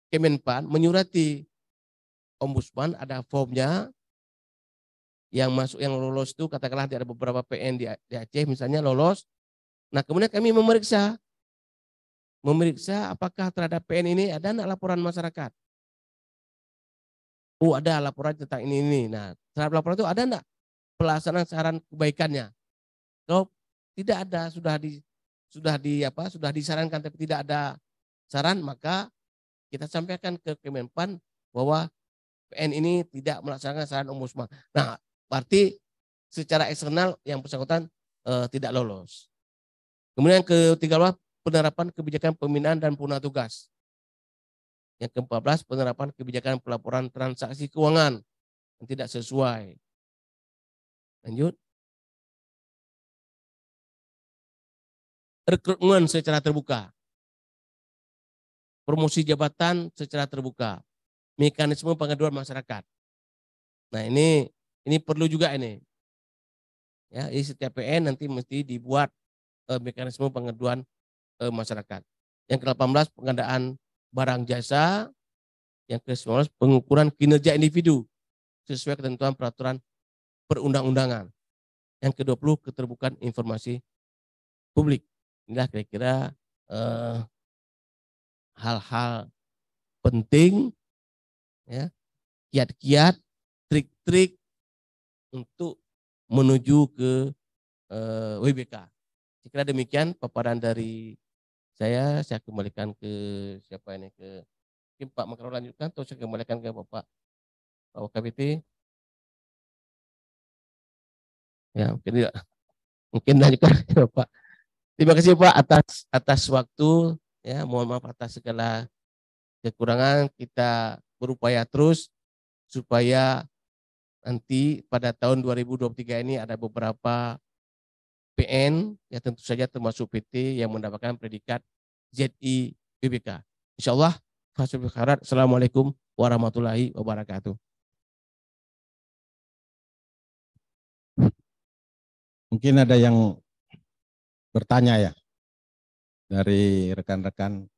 Kemenpan menyurati Ombudsman, ada formnya yang masuk, yang lolos itu katakanlah ada beberapa PN di Aceh misalnya lolos. Nah, kemudian kami memeriksa apakah terhadap PN ini ada enggak laporan masyarakat. Oh, ada laporan tentang ini. Nah, terhadap laporan itu ada enggak pelaksanaan saran kebaikannya? Kalau tidak ada, sudah disarankan tapi tidak ada saran, maka kita sampaikan ke Kemenpan bahwa PN ini tidak melaksanakan saran Ombudsman. Nah, berarti secara eksternal yang bersangkutan tidak lolos. Kemudian yang ke-13, penerapan kebijakan pembinaan dan penggunaan tugas. Yang ke-14, penerapan kebijakan pelaporan transaksi keuangan yang tidak sesuai. Lanjut. Rekrutmen secara terbuka. Promosi jabatan secara terbuka. Mekanisme pengaduan masyarakat. Nah, ini perlu juga ini. Ya, ini setiap PN nanti mesti dibuat mekanisme pengaduan masyarakat. Yang ke-18, pengadaan barang jasa. Yang ke-19, pengukuran kinerja individu sesuai ketentuan peraturan perundang-undangan. Yang ke-20, keterbukaan informasi publik. Inilah kira-kira hal-hal penting, ya, kiat-kiat, trik-trik untuk menuju ke WBK. Saya kira demikian paparan dari saya kembalikan ke siapa ini, ke Pak Makro lanjutkan atau saya kembalikan ke Bapak KBT. Ya, mungkin lanjutkan Bapak. Terima kasih Pak atas waktu, ya, mohon maaf atas segala kekurangan. Kita berupaya terus supaya nanti pada tahun 2023 ini ada beberapa PN, ya tentu saja termasuk PT yang mendapatkan predikat ZI BBK. Insya Allah. Assalamualaikum warahmatullahi wabarakatuh. Mungkin ada yang bertanya ya dari rekan-rekan.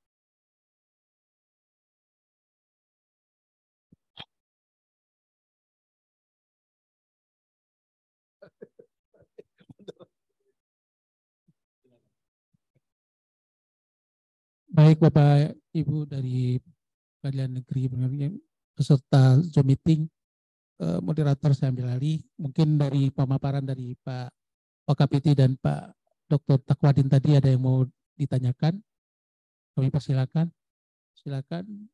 Baik Bapak Ibu dari Pengadilan Negeri peserta Zoom meeting, moderator saya ambil alih. Mungkin dari pemaparan dari Pak Wakapiti dan Pak Dr. Takwadin tadi ada yang mau ditanyakan. Kami persilakan. Silakan.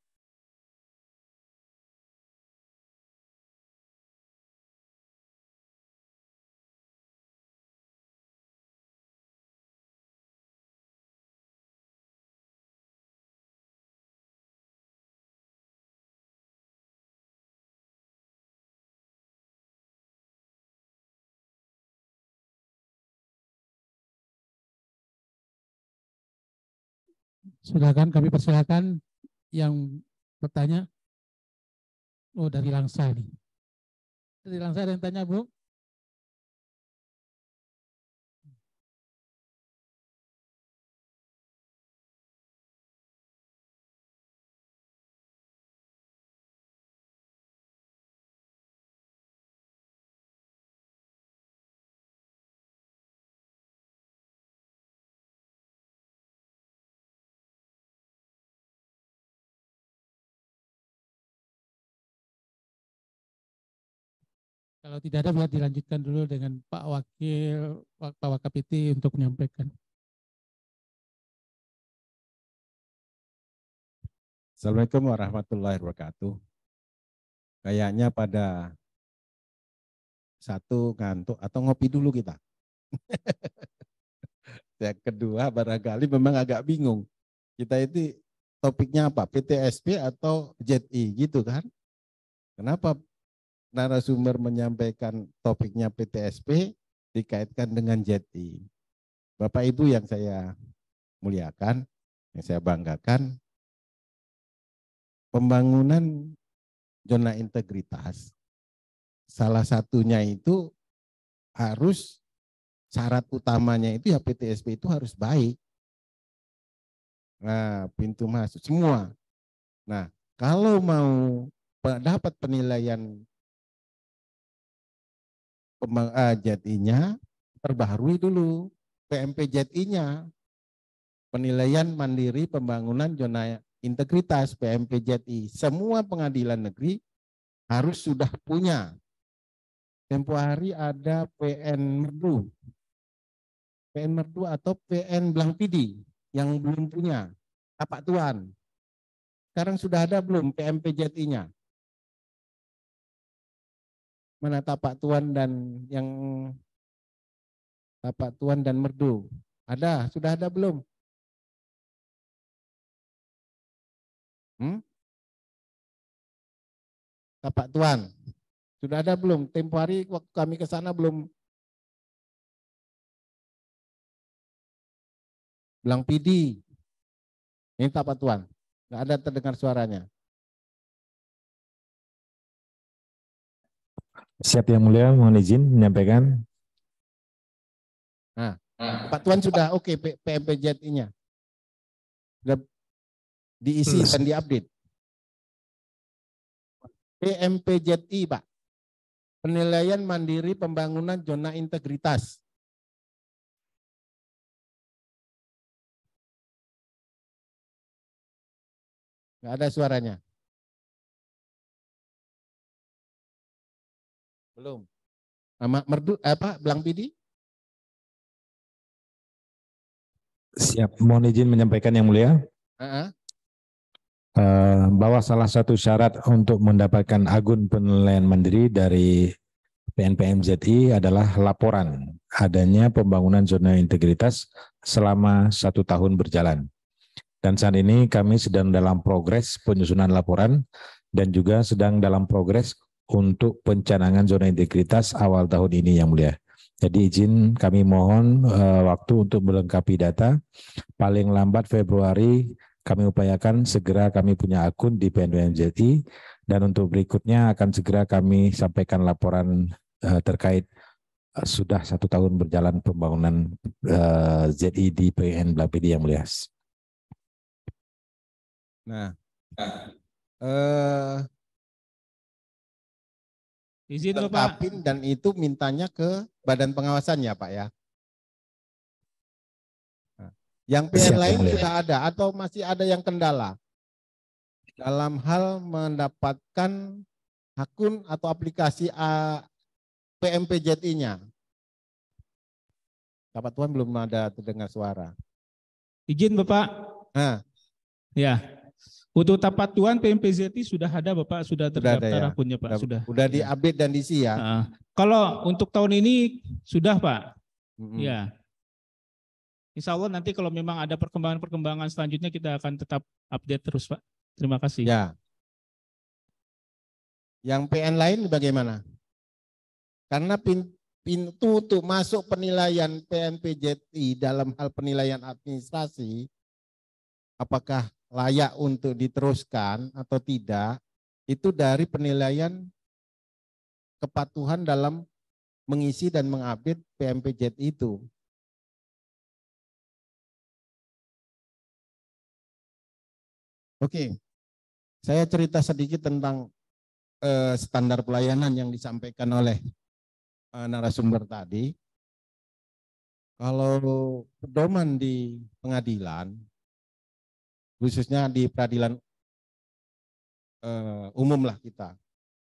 Silakan, kami persilakan yang bertanya. Oh, dari Langsa nih. Dari Langsa ada yang tanya, Bu? Kalau tidak ada, biar dilanjutkan dulu dengan Pak Wakil, Pak Wakapiti untuk menyampaikan. Assalamualaikum warahmatullahi wabarakatuh. Kayaknya pada satu ngantuk atau ngopi dulu kita. Yang kedua barangkali memang agak bingung. Kita itu topiknya apa? PTSP atau JTI gitu kan? Kenapa narasumber menyampaikan topiknya PTSP dikaitkan dengan JTI? Bapak Ibu yang saya muliakan, yang saya banggakan, pembangunan zona integritas, salah satunya itu harus syarat utamanya itu ya PTSP itu harus baik. Nah, pintu masuk semua. Nah, kalau mau dapat penilaian JTI-nya, perbaharui dulu PMP JTI-nya. Penilaian mandiri pembangunan zona integritas PMP JTI. Semua pengadilan negeri harus sudah punya. Tempo hari ada PN Merdu. PN Merdu atau PN Blangpidi yang belum punya. Tapak Tuan. Sekarang sudah ada belum PMP JTI-nya? Mana Tapak Tuan dan yang Tapak Tuan dan Merdu? Ada, sudah ada belum? Tapak Tuan, sudah ada belum? Tempo hari waktu kami ke sana belum. Blangpidi. Ini Tapak Tuan. Nggak ada terdengar suaranya. Siap Yang Mulia, mohon izin menyampaikan. Nah, Pak Tuan sudah oke PMP JTI-nya. Sudah diisi dan diupdate. PMP JTI, Pak. Penilaian mandiri pembangunan zona integritas. Nggak ada suaranya. Belum. Sama Merdu apa Blangpidi? Siap, mohon izin menyampaikan Yang Mulia. Bahwa salah satu syarat untuk mendapatkan agun penilaian mandiri dari PNPM JTI adalah laporan adanya pembangunan zona integritas selama 1 tahun berjalan. Dan saat ini kami sedang dalam progres penyusunan laporan dan juga sedang dalam progres untuk pencanangan zona integritas awal tahun ini Yang Mulia. Jadi izin kami mohon waktu untuk melengkapi data paling lambat Februari kami upayakan segera kami punya akun di PNPMZI, dan untuk berikutnya akan segera kami sampaikan laporan terkait sudah 1 tahun berjalan pembangunan ZI di PN Blapidi yang mulia. Nah, Izin Bapak. lengkapin dan itu mintanya ke badan pengawasannya Pak ya. Nah, yang PN Siap, lain yang mulia. sudah ada atau masih ada yang kendala dalam hal mendapatkan akun atau aplikasi PMPZI-nya? Bapak Tuan belum ada terdengar suara. Izin Bapak. Nah, Ya. Untuk Tapat Tuan PMPZI sudah ada Bapak, sudah Sudah ada terdaftar ya? akunnya Pak, sudah. Udah Ya. diupdate dan diisi ya. Kalau untuk tahun ini sudah Pak. Mm-mm. Ya. Insya Allah nanti kalau memang ada perkembangan-perkembangan selanjutnya kita akan tetap update terus Pak. Terima kasih. Ya. Yang PN lain bagaimana? Karena pintu untuk masuk penilaian PNPZI dalam hal penilaian administrasi, apakah layak untuk diteruskan atau tidak, itu dari penilaian kepatuhan dalam mengisi dan mengupdate PMPZI itu. Oke, saya cerita sedikit tentang standar pelayanan yang disampaikan oleh narasumber tadi. Kalau pedoman di pengadilan, khususnya di peradilan umum lah kita,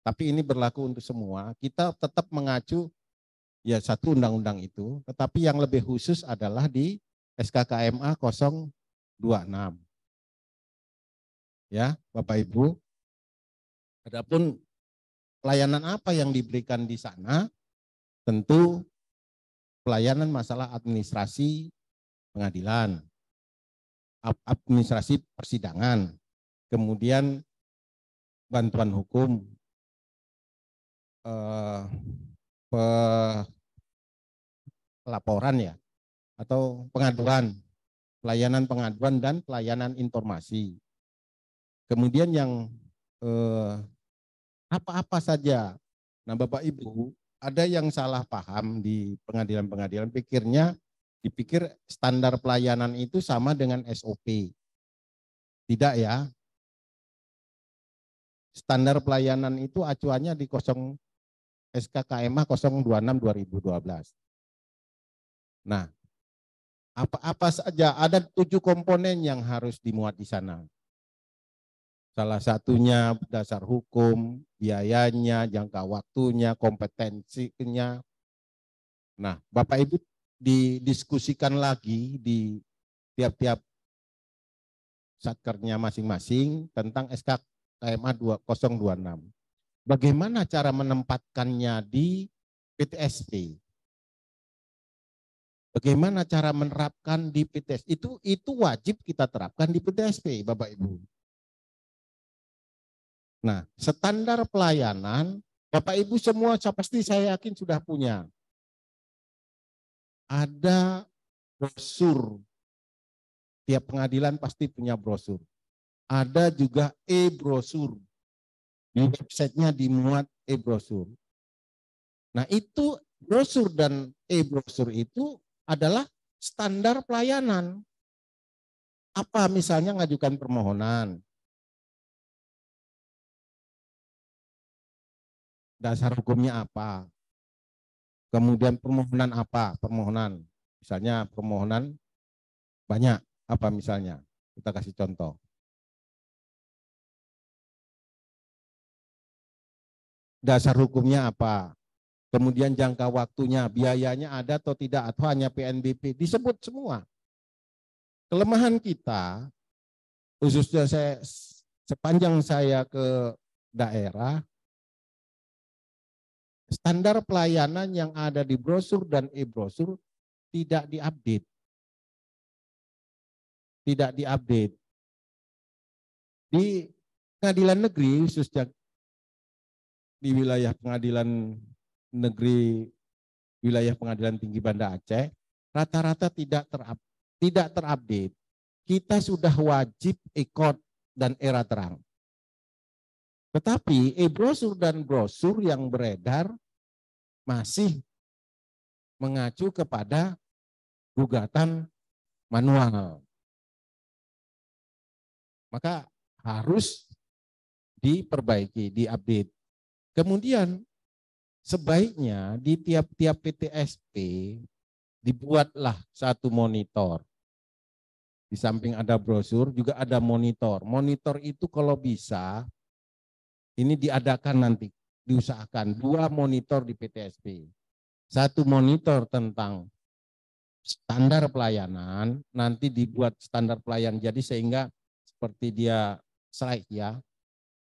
tapi ini berlaku untuk semua, kita tetap mengacu ya satu undang-undang itu, tetapi yang lebih khusus adalah di SKKMA 026. Ya, Bapak Ibu. Adapun pelayanan apa yang diberikan di sana, tentu pelayanan masalah administrasi pengadilan, administrasi persidangan, kemudian bantuan hukum, pelaporan ya, atau pengaduan, pelayanan pengaduan dan pelayanan informasi. Kemudian yang apa-apa saja. Nah Bapak Ibu, ada yang salah paham di pengadilan-pengadilan, dipikir standar pelayanan itu sama dengan SOP. Tidak ya. Standar pelayanan itu acuannya di SKKMA 026/2012. Nah, apa-apa saja, ada 7 komponen yang harus dimuat di sana. Salah satunya dasar hukum, biayanya, jangka waktunya, kompetensinya. Nah, Bapak Ibu didiskusikan lagi di tiap-tiap satkernya masing-masing tentang SKKMA 026. Bagaimana cara menempatkannya di PTSP? Bagaimana cara menerapkan di PTSP? Itu wajib kita terapkan di PTSP, Bapak Ibu. Nah, standar pelayanan, Bapak Ibu semua pasti saya yakin sudah punya. Ada brosur, tiap pengadilan pasti punya brosur. Ada juga e-brosur, di websitenya dimuat e-brosur. Nah itu brosur dan e-brosur itu adalah standar pelayanan. Apa misalnya ngajukan permohonan, dasar hukumnya apa, kemudian permohonan apa, permohonan, misalnya permohonan banyak, apa misalnya, kita kasih contoh. Dasar hukumnya apa, kemudian jangka waktunya, biayanya ada atau tidak, atau hanya PNBP, disebut semua. Kelemahan kita, khususnya sepanjang saya ke daerah, standar pelayanan yang ada di brosur dan e-brosur tidak diupdate. Tidak diupdate. Di pengadilan negeri, khususnya di wilayah pengadilan negeri, wilayah pengadilan tinggi Banda Aceh, rata-rata tidak terupdate. kita sudah wajib ikut dan era terang. Tetapi e-brosur dan brosur yang beredar masih mengacu kepada gugatan manual. Maka harus diperbaiki, diupdate. Kemudian sebaiknya di tiap-tiap PTSP dibuatlah satu monitor. Di samping ada brosur juga ada monitor. Monitor itu kalau bisa ini diadakan nanti, diusahakan 2 monitor di PTSP. 1 monitor tentang standar pelayanan, nanti dibuat standar pelayanan jadi sehingga seperti dia slide ya.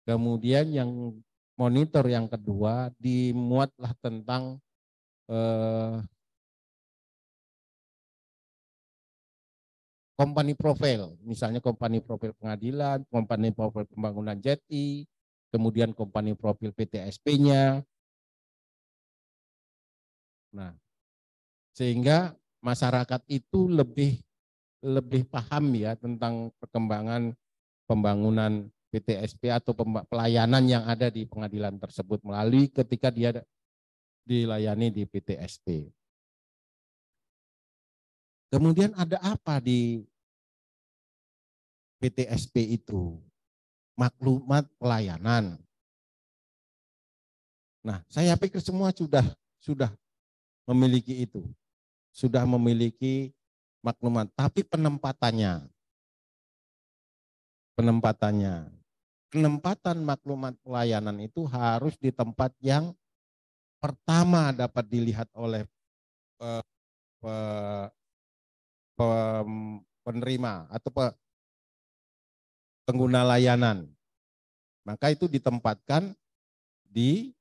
Kemudian yang monitor yang kedua dimuatlah tentang company profile, misalnya company profile pengadilan, company profile pembangunan JTI, kemudian company profile PTSP-nya. Nah, sehingga masyarakat itu lebih paham ya tentang perkembangan pembangunan PTSP atau pelayanan yang ada di pengadilan tersebut melalui ketika dia dilayani di PTSP. Kemudian ada apa di PTSP itu? Maklumat pelayanan. Nah, saya pikir semua sudah memiliki itu. Sudah memiliki maklumat, tapi penempatan maklumat pelayanan itu harus di tempat yang pertama dapat dilihat oleh penerima atau pengguna layanan. Maka itu ditempatkan di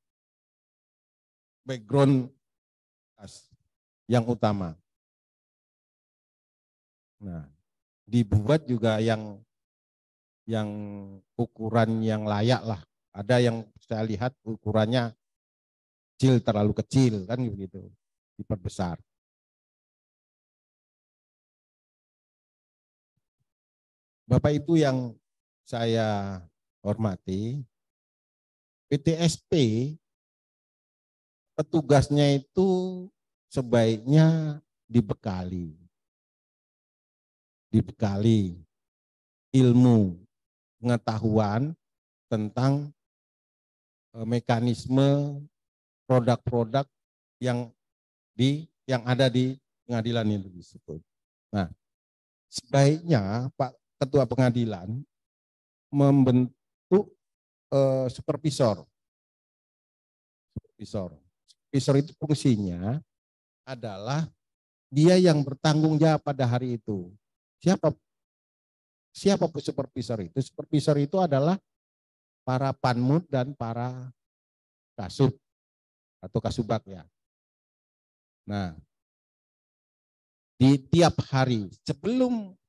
background yang utama. Nah, dibuat juga yang ukuran yang layak lah. Ada yang saya lihat ukurannya kecil, terlalu kecil kan begitu, diperbesar. Bapak Ibu yang saya hormati, PTSP petugasnya itu sebaiknya dibekali ilmu pengetahuan tentang mekanisme produk-produk yang ada di pengadilan itu disebut. Nah, sebaiknya Pak Ketua Pengadilan membentuk supervisor. Supervisor itu fungsinya adalah dia yang bertanggung jawab pada hari itu. Siapa supervisor itu? Supervisor itu adalah para panmut dan para kasub atau kasubag ya. Nah, di tiap hari sebelum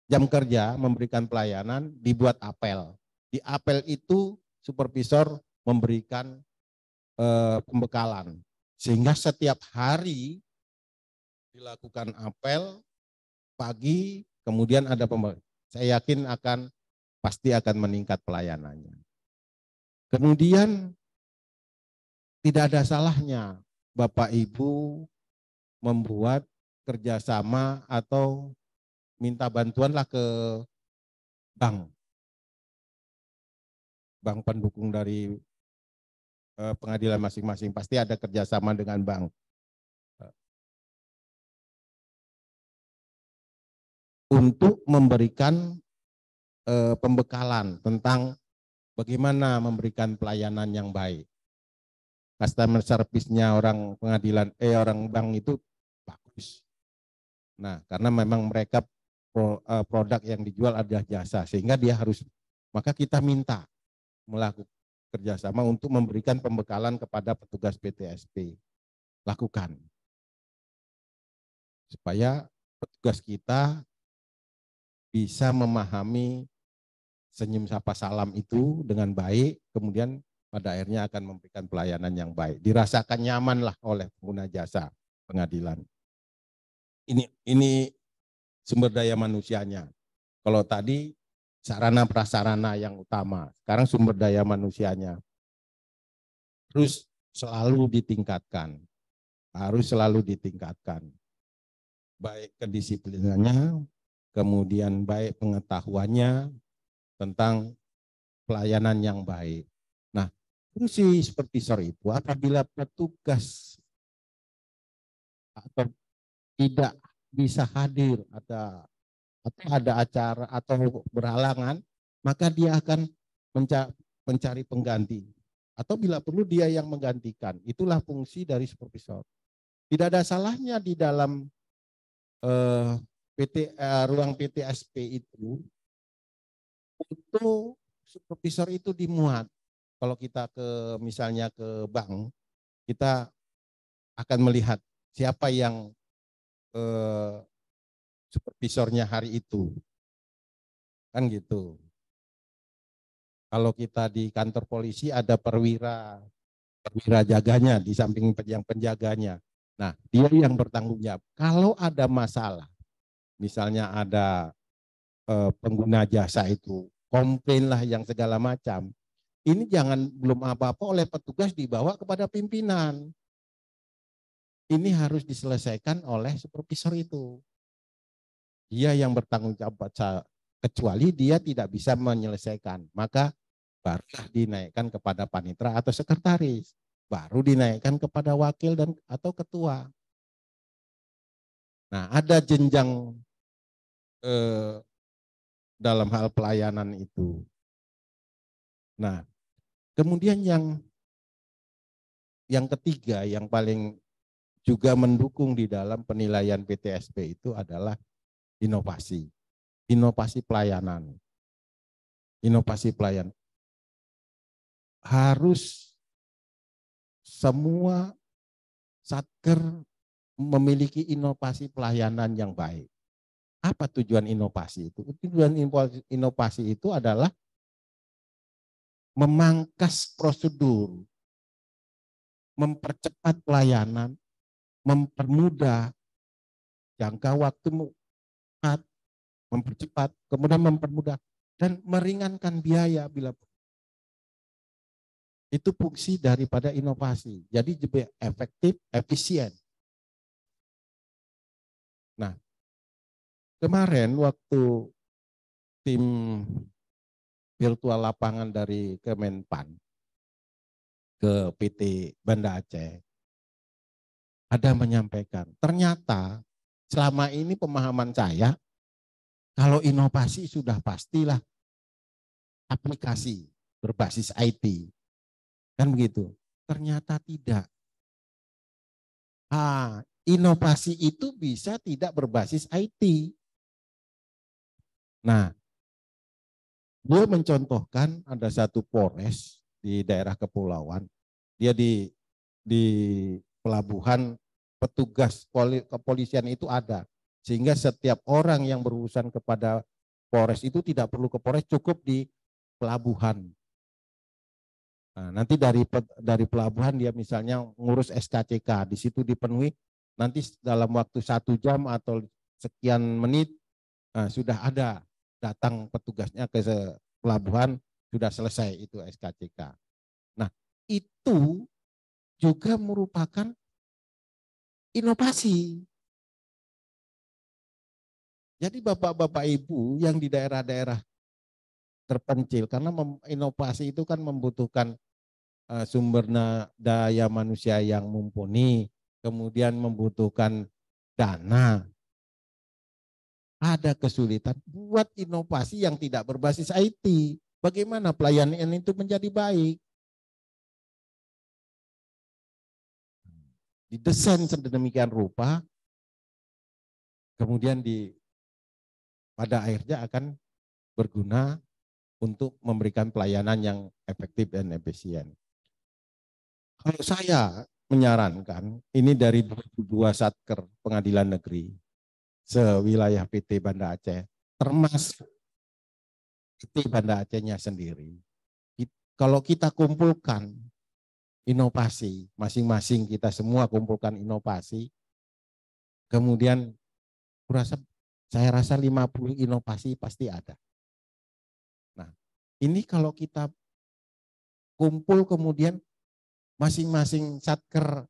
jam kerja memberikan pelayanan dibuat apel. Di apel itu supervisor memberikan pembekalan sehingga setiap hari dilakukan apel pagi, kemudian ada pembekalan. Saya yakin pasti akan meningkat pelayanannya. Kemudian tidak ada salahnya Bapak Ibu membuat kerjasama atau minta bantuanlah ke bank pendukung dari pengadilan masing-masing. Pasti ada kerjasama dengan bank. Untuk memberikan pembekalan tentang bagaimana memberikan pelayanan yang baik. Customer service-nya orang pengadilan, orang bank itu bagus. Nah, karena memang mereka produk yang dijual adalah jasa, sehingga dia harus, maka kita minta melakukan kerjasama untuk memberikan pembekalan kepada petugas PTSP. Lakukan. Supaya petugas kita bisa memahami senyum sapa salam itu dengan baik, kemudian pada akhirnya akan memberikan pelayanan yang baik. Dirasakan nyaman lah oleh pengguna jasa pengadilan. Ini sumber daya manusianya. Kalau tadi sarana prasarana yang utama, sekarang sumber daya manusianya. Terus selalu ditingkatkan, harus selalu ditingkatkan. Baik kedisiplinannya, kemudian baik pengetahuannya tentang pelayanan yang baik. Nah, fungsi supervisor itu apabila petugas atau tidak bisa hadir atau ada acara atau berhalangan, maka dia akan mencari pengganti. Atau bila perlu dia yang menggantikan. Itulah fungsi dari supervisor. Tidak ada salahnya di dalam ruang PTSP itu untuk supervisor itu dimuat. Kalau kita misalnya ke bank, kita akan melihat siapa yang supervisornya hari itu. Kan gitu. Kalau kita di kantor polisi ada perwira jaganya di samping yang penjaganya. Nah, dia yang bertanggung jawab. Kalau ada masalah, misalnya ada pengguna jasa itu komplain lah yang segala macam. Ini jangan belum apa-apa oleh petugas dibawa kepada pimpinan. Ini harus diselesaikan oleh supervisor itu. Dia yang bertanggung jawab, kecuali dia tidak bisa menyelesaikan. Maka barulah dinaikkan kepada panitra atau sekretaris, baru dinaikkan kepada wakil dan atau ketua. Nah, ada jenjang dalam hal pelayanan itu. Nah, kemudian yang ketiga yang paling juga mendukung di dalam penilaian PTSP itu adalah inovasi. Inovasi pelayanan. Inovasi pelayanan. Harus semua satker memiliki inovasi pelayanan yang baik. Apa tujuan inovasi itu? Tujuan inovasi itu adalah memangkas prosedur, mempercepat pelayanan, mempermudah jangka waktu, mempercepat, kemudian mempermudah, dan meringankan biaya bila itu fungsi daripada inovasi. Jadi lebih efektif, efisien. Nah, kemarin waktu tim virtual lapangan dari Kemenpan ke PT Banda Aceh ada menyampaikan, ternyata selama ini pemahaman saya kalau inovasi sudah pastilah aplikasi berbasis IT. Kan begitu. Ternyata tidak. Inovasi itu bisa tidak berbasis IT. Nah, dia mencontohkan ada satu Polres di daerah kepulauan. Dia di pelabuhan, petugas kepolisian itu ada. Sehingga setiap orang yang berurusan kepada Polres itu tidak perlu ke Polres, cukup di pelabuhan. Nah, nanti dari pelabuhan dia misalnya ngurus SKCK, di situ dipenuhi, nanti dalam waktu 1 jam atau sekian menit sudah ada datang petugasnya ke pelabuhan, sudah selesai itu SKCK. Nah, itu juga merupakan inovasi. Jadi bapak-bapak ibu yang di daerah-daerah terpencil, karena inovasi itu kan membutuhkan sumber daya manusia yang mumpuni, kemudian membutuhkan dana. Ada kesulitan buat inovasi yang tidak berbasis IT. Bagaimana pelayanan itu menjadi baik? Didesain sedemikian rupa, kemudian pada akhirnya akan berguna untuk memberikan pelayanan yang efektif dan efisien. Kalau saya menyarankan, ini dari 22 satker pengadilan negeri sewilayah PT Banda Aceh, termasuk PT Banda Acehnya sendiri. Kalau kita kumpulkan inovasi, masing-masing kita semua kumpulkan inovasi, kemudian Saya rasa 50 inovasi pasti ada. Nah, ini kalau kita kumpul kemudian masing-masing satker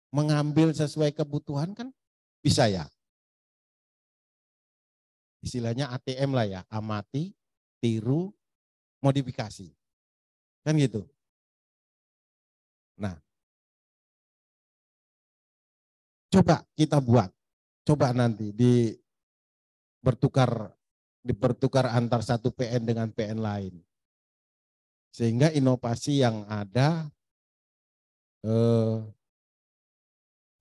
mengambil sesuai kebutuhan kan bisa ya. Istilahnya ATM lah ya, amati, tiru, modifikasi. Kan gitu. Nah, coba kita buat. Coba nanti bertukar antar satu PN dengan PN lain. Sehingga inovasi yang ada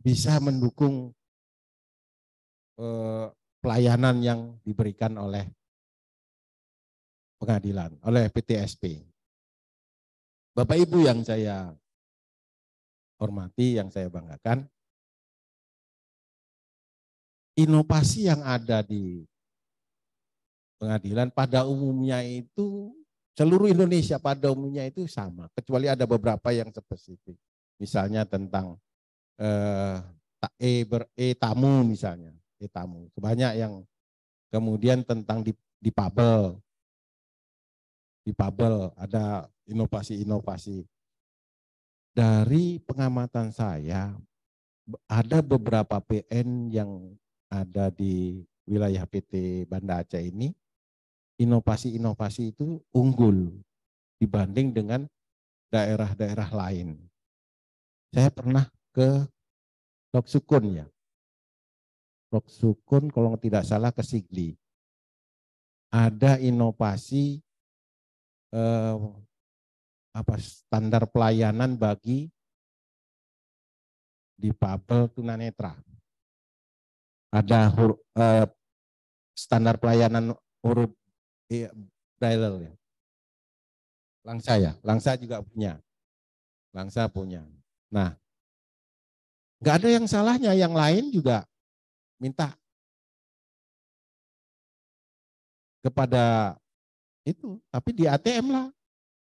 bisa mendukung pelayanan yang diberikan oleh pengadilan, oleh PTSP. Bapak Ibu yang saya hormati, yang saya banggakan, inovasi yang ada di pengadilan pada umumnya itu seluruh Indonesia pada umumnya itu sama, kecuali ada beberapa yang spesifik. Misalnya tentang tamu misalnya, tamu. Banyak yang kemudian tentang difabel. Difabel ada inovasi-inovasi. Dari pengamatan saya ada beberapa PN yang ada di wilayah PT Banda Aceh ini, inovasi-inovasi itu unggul dibanding dengan daerah-daerah lain. Saya pernah ke Lok Sukun ya. Lok Sukun kalau tidak salah ke Sigli. Ada inovasi standar pelayanan bagi difabel tunanetra. Ada standar pelayanan huruf braille ya. Langsa juga punya. Langsa punya. Nah, nggak ada yang salahnya, yang lain juga minta kepada itu, tapi di ATM lah,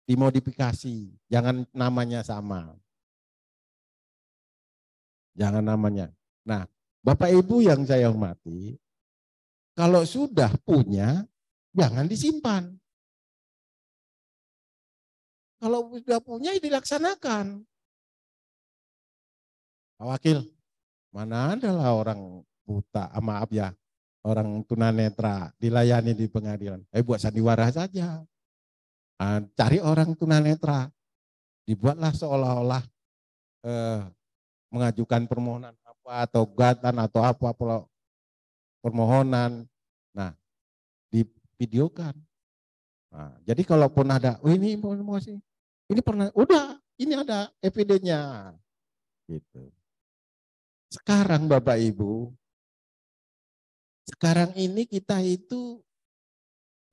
dimodifikasi, jangan namanya sama. Jangan namanya. Nah, Bapak Ibu yang saya hormati, kalau sudah punya, jangan disimpan. Kalau sudah punya, dilaksanakan. Pak Wakil, mana adalah orang buta, maaf ya, orang tunanetra dilayani di pengadilan. Buat sandiwara saja. Cari orang tunanetra, dibuatlah seolah-olah mengajukan permohonan apa atau gugatan atau apa permohonan. Nah, divideokan. Nah, jadi kalaupun ada, ini informasi, ini pernah, udah, ini ada evidennya. Gitu. Sekarang Bapak Ibu, sekarang ini kita itu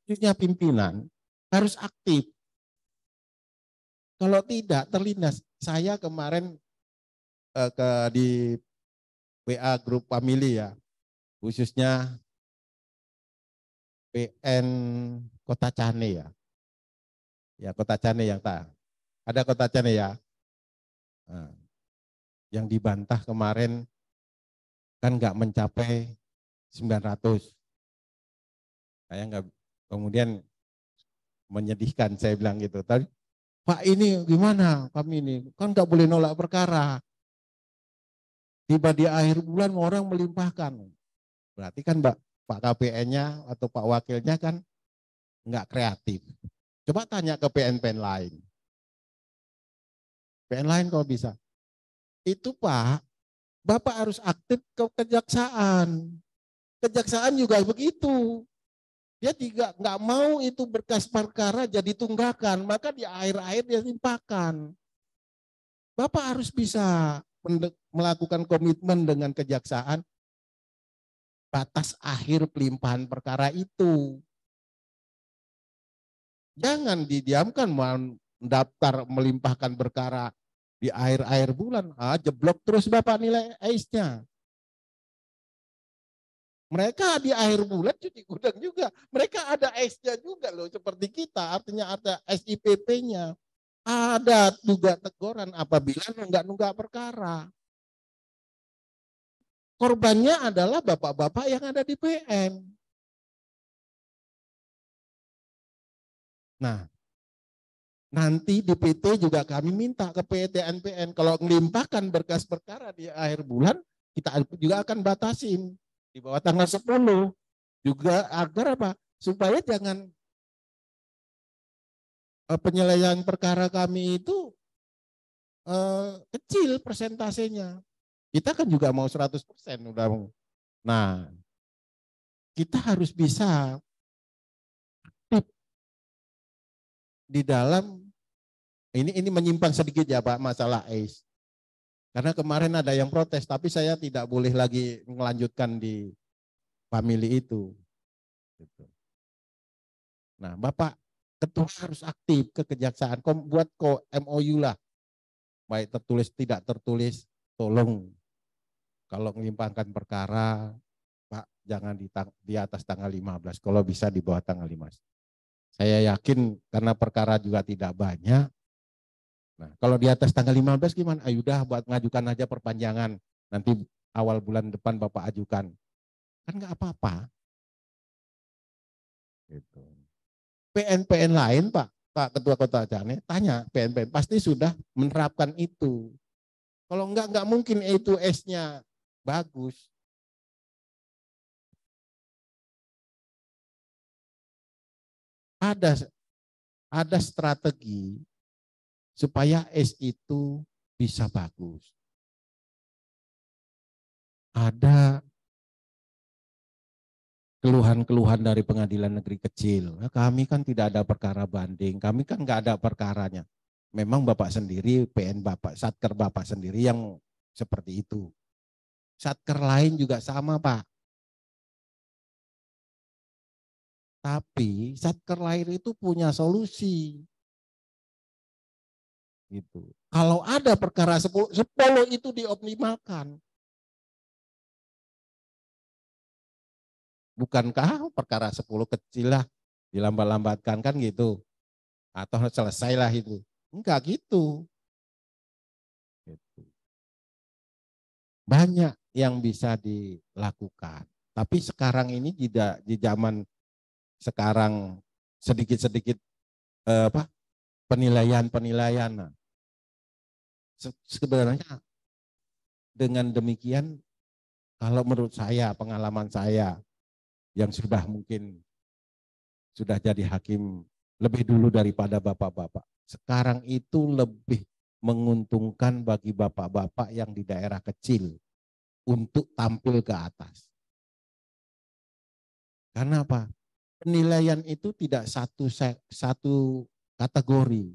khususnya pimpinan harus aktif. Kalau tidak terlindas. Saya kemarin di WA grup family ya, khususnya PN Kota Cane ya. Ya Kota Cane yang tak. Ada Kota Cane ya. Nah, yang dibantah kemarin kan nggak mencapai 900. Saya nggak, kemudian menyedihkan saya bilang gitu. Tadi, Pak ini gimana kami ini? Kan nggak boleh nolak perkara. Tiba di akhir bulan orang melimpahkan. Berarti kan Pak KPN-nya atau Pak Wakilnya kan nggak kreatif. Coba tanya ke PN-PN lain. PN lain kalau bisa. Itu Pak, Bapak harus aktif ke kejaksaan. Kejaksaan juga begitu. Dia juga nggak mau itu berkas perkara jadi tunggakan, maka di akhir-akhir dia limpahkan. Bapak harus bisa melakukan komitmen dengan kejaksaan batas akhir pelimpahan perkara itu. Jangan didiamkan mendaftar melimpahkan perkara di akhir-akhir bulan, jeblok terus Bapak nilai AIS-nya. Mereka di akhir bulan cuci gudang juga. Mereka ada AIS-nya juga loh seperti kita, artinya ada SIPP-nya. Ada juga teguran apabila nunggak-nunggak perkara. korbannya adalah bapak-bapak yang ada di PN. Nah, nanti di PT juga kami minta ke PT NPN kalau melimpahkan berkas perkara di akhir bulan, kita juga akan batasin di bawah tanggal 10 juga agar apa? Supaya jangan penyelesaian perkara kami itu kecil persentasenya. Kita kan juga mau 100% udah. Nah, kita harus bisa aktif di dalam ini menyimpang sedikit ya Pak masalah ACE. Karena kemarin ada yang protes, tapi saya tidak boleh lagi melanjutkan di family itu. Nah, Bapak Ketua harus aktif ke kejaksaan, buat MOU lah. Baik tertulis tidak tertulis, tolong kalau melimpahkan perkara, Pak jangan di atas tanggal 15, kalau bisa di bawah tanggal 15. Saya yakin karena perkara juga tidak banyak. Nah, kalau di atas tanggal 15 gimana? Ayo udah buat ngajukan aja perpanjangan. Nanti awal bulan depan Bapak ajukan. Kan nggak apa-apa. Gitu. PN-PN lain Pak Ketua Kota Cane, tanya PN-PN pasti sudah menerapkan itu. Kalau nggak mungkin itu S-nya bagus. Ada strategi supaya S itu bisa bagus. Ada keluhan-keluhan dari pengadilan negeri kecil. Nah, kami kan tidak ada perkara banding, kami kan nggak ada perkaranya. Memang Bapak sendiri, PN Bapak, Satker Bapak sendiri yang seperti itu. Satker lain juga sama Pak. Tapi Satker lain itu punya solusi. Gitu. Kalau ada perkara 10 itu dioptimalkan. Bukankah perkara 10 kecil lah dilambat-lambatkan kan gitu. Atau selesailah itu. Enggak gitu. Banyak yang bisa dilakukan. Tapi sekarang ini tidak di zaman sekarang sedikit-sedikit penilaian. Sebenarnya dengan demikian kalau menurut saya, pengalaman saya yang sudah mungkin sudah jadi hakim lebih dulu daripada bapak-bapak. Sekarang itu lebih menguntungkan bagi bapak-bapak yang di daerah kecil untuk tampil ke atas. Karena apa? Penilaian itu tidak satu kategori.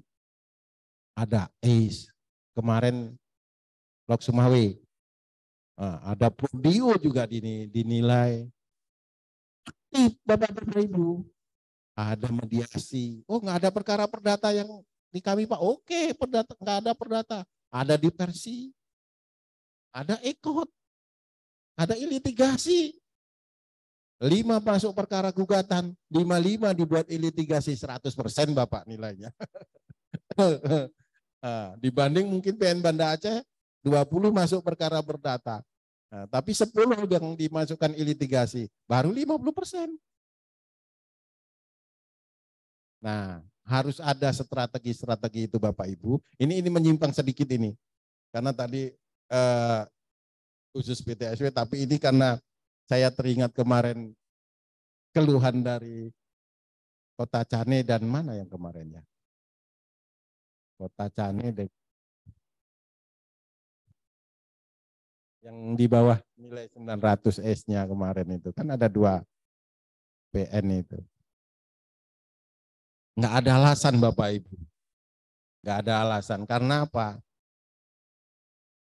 Ada ACE, kemarin Lok Sumawe, ada Prodio juga dinilai. Aktif Bapak-Bapak Ibu. Ada mediasi. Oh nggak ada perkara perdata yang di kami Pak. Oke, perdata nggak ada perdata. Ada diversi, ada ekot, ada litigasi. 5 masuk perkara gugatan, 55 dibuat litigasi 100% Bapak nilainya. Dibanding mungkin PN Banda Aceh 20 masuk perkara perdata. Tapi 10 yang dimasukkan litigasi, baru 50%. Nah, harus ada strategi-strategi itu Bapak Ibu. Ini menyimpang sedikit ini. Karena tadi khusus PTSW, tapi ini karena saya teringat kemarin keluhan dari Kota Cane dan mana yang kemarin ya? Kota Cane dan yang di bawah nilai 900 S-nya kemarin itu. Kan ada 2 PN itu. Nggak ada alasan Bapak Ibu. Nggak ada alasan. Karena apa?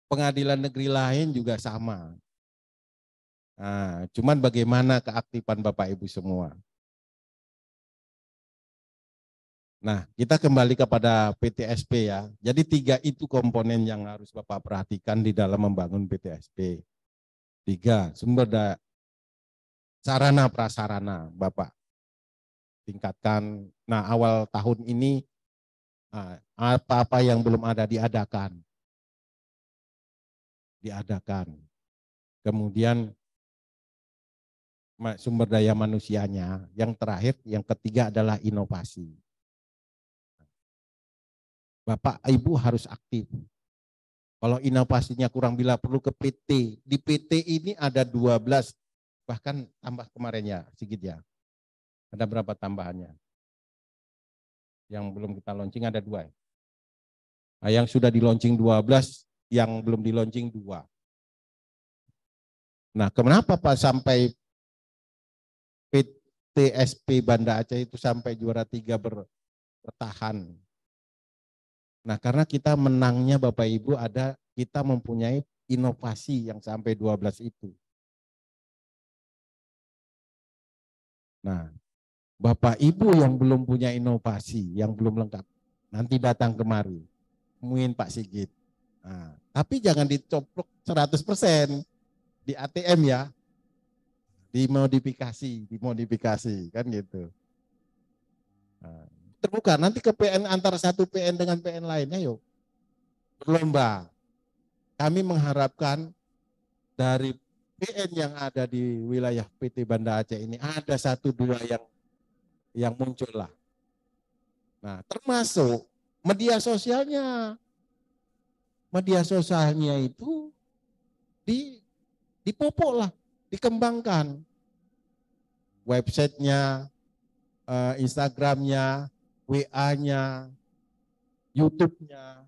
Pengadilan negeri lain juga sama. Nah, cuman bagaimana keaktifan Bapak Ibu semua. Nah, kita kembali kepada PTSP ya. Jadi 3 itu komponen yang harus Bapak perhatikan di dalam membangun PTSP. 3, sumber daya, sarana prasarana Bapak tingkatkan. Nah, awal tahun ini apa-apa yang belum ada diadakan. kemudian sumber daya manusianya, yang terakhir, yang ketiga adalah inovasi. Bapak Ibu harus aktif. Kalau inovasinya kurang bila perlu ke PT. Di PT ini ada 12, bahkan tambah kemarin ya, Sigit ya. Ada berapa tambahannya? Yang belum kita launching ada 2 ya. Nah, yang sudah di launching 12, yang belum di launching 2. Nah, kenapa Pak sampai PTSP Banda Aceh itu sampai juara 3 bertahan? Nah, karena kita menangnya Bapak Ibu kita mempunyai inovasi yang sampai 12 itu. Nah, Bapak Ibu yang belum punya inovasi, yang belum lengkap, nanti datang kemari, temuin Pak Sigit. Nah, tapi jangan dicoplok 100% di ATM ya, dimodifikasi kan gitu. Nah, terbuka nanti ke PN antara satu PN dengan PN lainnya, yuk berlomba. Kami mengharapkan dari PN yang ada di wilayah PT Banda Aceh ini ada 1-2 yang muncul lah. Nah, termasuk media sosialnya. Media sosialnya itu dipupuk lah, dikembangkan. Websitenya, Instagramnya, WA-nya, YouTube-nya.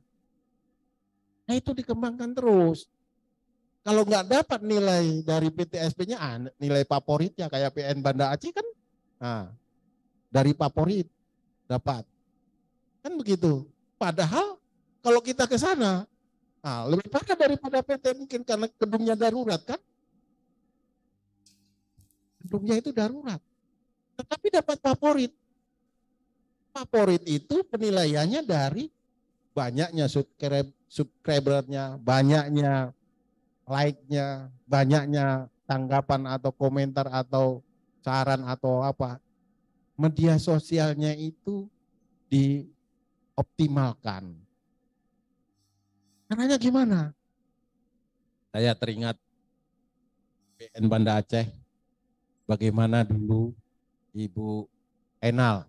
Nah, itu dikembangkan terus. Kalau nggak dapat nilai dari PTSP-nya, nilai favoritnya kayak PN Banda Aceh kan, nah, dari favorit dapat. Kan begitu. Padahal kalau kita ke sana, nah, lebih parah daripada PT mungkin karena gedungnya darurat kan. Gedungnya itu darurat. Tetapi dapat favorit. Favorit itu penilaiannya dari banyaknya subscribernya, banyaknya like-nya, banyaknya tanggapan atau komentar atau saran atau apa. Media sosialnya itu dioptimalkan. Caranya gimana? Saya teringat PN Banda Aceh, bagaimana dulu Ibu Enal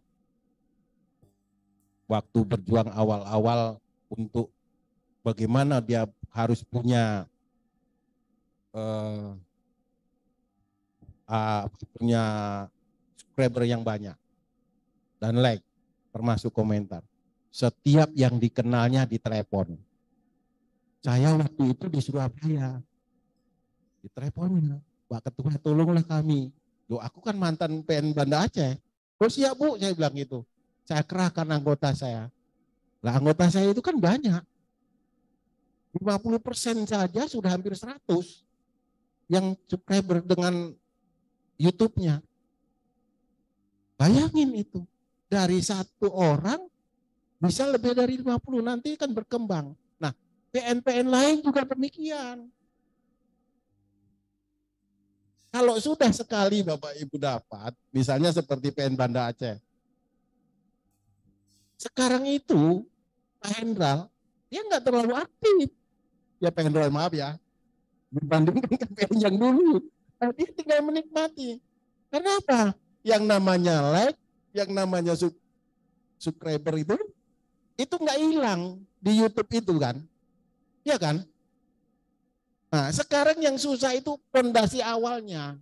waktu berjuang awal-awal untuk bagaimana dia harus punya punya subscriber yang banyak dan like termasuk komentar. Setiap yang dikenalnya ditelepon. Saya waktu itu di Surabaya diteleponnya, Pak Ketua tolonglah kami. Loh, aku kan mantan PN Banda Aceh. Oh siap Bu, saya bilang gitu. Saya kerahkan anggota saya. Lah anggota saya itu kan banyak. 50% saja sudah hampir 100 yang subscriber dengan YouTube-nya. Bayangin itu. Dari 1 orang bisa lebih dari 50, nanti kan berkembang. Nah, PN-PN lain juga demikian. Kalau sudah sekali Bapak Ibu dapat, misalnya seperti PN Banda Aceh. Sekarang itu Pak Hendral, dia nggak terlalu aktif. Ya Pak Hendral, maaf ya, dibandingkan ke PN yang dulu. Dia tinggal menikmati. Karena apa? Yang namanya like, yang namanya subscriber itu nggak hilang di YouTube itu kan. Iya kan? Nah, sekarang yang susah itu fondasi awalnya.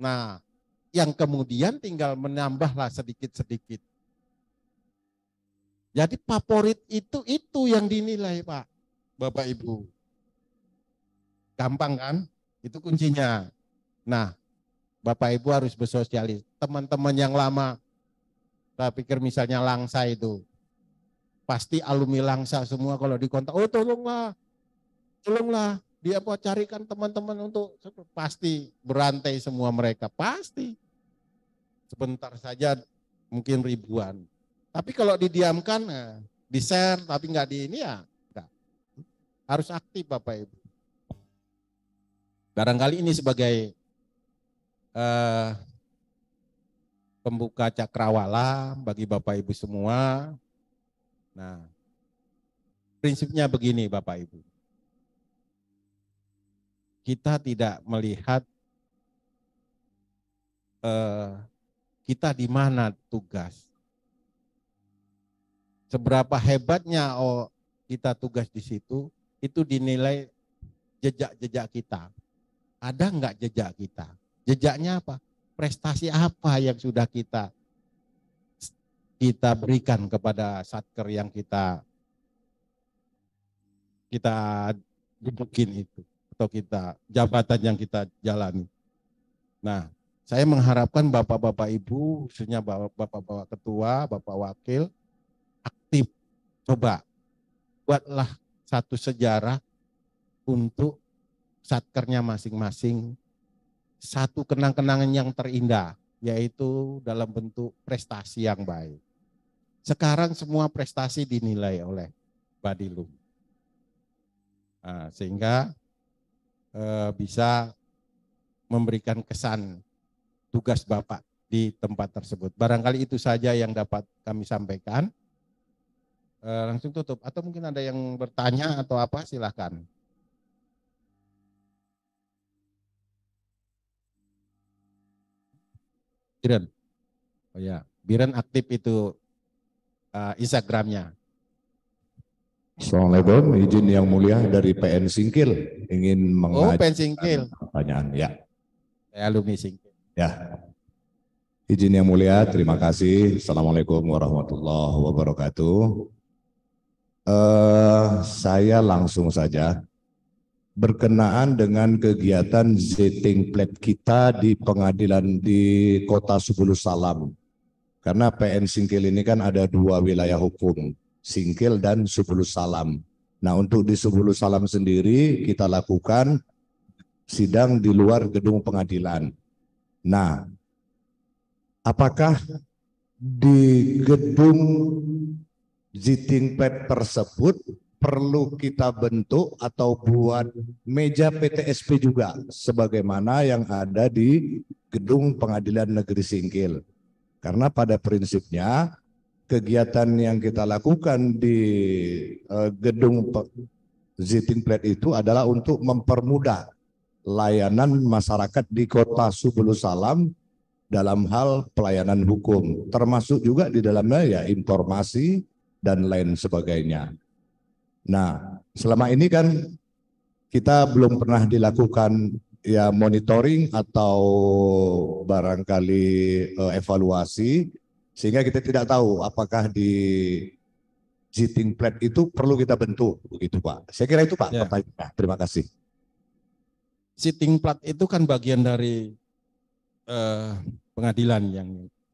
Nah, yang kemudian tinggal menambahlah sedikit-sedikit. Jadi favorit itu yang dinilai Pak, Bapak Ibu. Gampang kan? Itu kuncinya. Nah, Bapak Ibu harus bersosialis. Teman-teman yang lama, saya pikir misalnya Langsa itu, pasti alumni Langsa semua kalau dikontak, oh tolonglah, dia mau carikan teman-teman untuk, pasti berantai semua mereka, pasti. Sebentar saja mungkin ribuan. Tapi kalau didiamkan, di-share tapi nggak di ini ya, enggak. Harus aktif Bapak Ibu. Barangkali ini sebagai pembuka cakrawala bagi Bapak Ibu semua. Nah, prinsipnya begini Bapak Ibu. kita tidak melihat kita di mana tugas. Seberapa hebatnya kita tugas di situ, itu dinilai jejak-jejak kita. Ada enggak jejak kita? Jejaknya apa? Prestasi apa yang sudah kita berikan kepada satker yang kita dudukin itu, atau jabatan yang kita jalani. Nah, saya mengharapkan Bapak-Bapak Ibu, khususnya Bapak-Bapak Ketua, Bapak Wakil, aktif. Coba buatlah satu sejarah untuk satkernya masing-masing, satu kenang-kenangan yang terindah, yaitu dalam bentuk prestasi yang baik. Sekarang semua prestasi dinilai oleh Badilum. Nah, sehingga bisa memberikan kesan tugas Bapak di tempat tersebut. Barangkali itu saja yang dapat kami sampaikan. Langsung tutup. Atau mungkin ada yang bertanya atau apa, silakan. Biren. Oh ya, Biren aktif itu Instagramnya. Assalamualaikum, izin yang mulia dari PN Singkil ingin PN Singkil. Pertanyaan ya. Saya alumni Singkil. Ya. Izin yang mulia, terima kasih. Assalamualaikum warahmatullahi wabarakatuh. Saya langsung saja berkenaan dengan kegiatan Ziting Plat kita di pengadilan di Kota Subulus Salam. Karena PN Singkil ini kan ada dua wilayah hukum, Singkil dan Subulus Salam. Nah, untuk di Subulus Salam sendiri kita lakukan sidang di luar gedung pengadilan. Nah, apakah di gedung Ziting Plat tersebut perlu kita bentuk atau buat meja PTSP juga sebagaimana yang ada di gedung Pengadilan Negeri Singkil? Karena pada prinsipnya kegiatan yang kita lakukan di gedung Ziting Plat itu adalah untuk mempermudah layanan masyarakat di Kota Subulus Salam dalam hal pelayanan hukum, termasuk juga di dalamnya ya informasi dan lain sebagainya. Nah, selama ini kan kita belum pernah dilakukan ya monitoring atau barangkali evaluasi, sehingga kita tidak tahu apakah di Ziting Plat itu perlu kita bentuk, begitu Pak. Saya kira itu Pak Ya. pertanyaannya. Terima kasih. Ziting Plat itu kan bagian dari pengadilan yang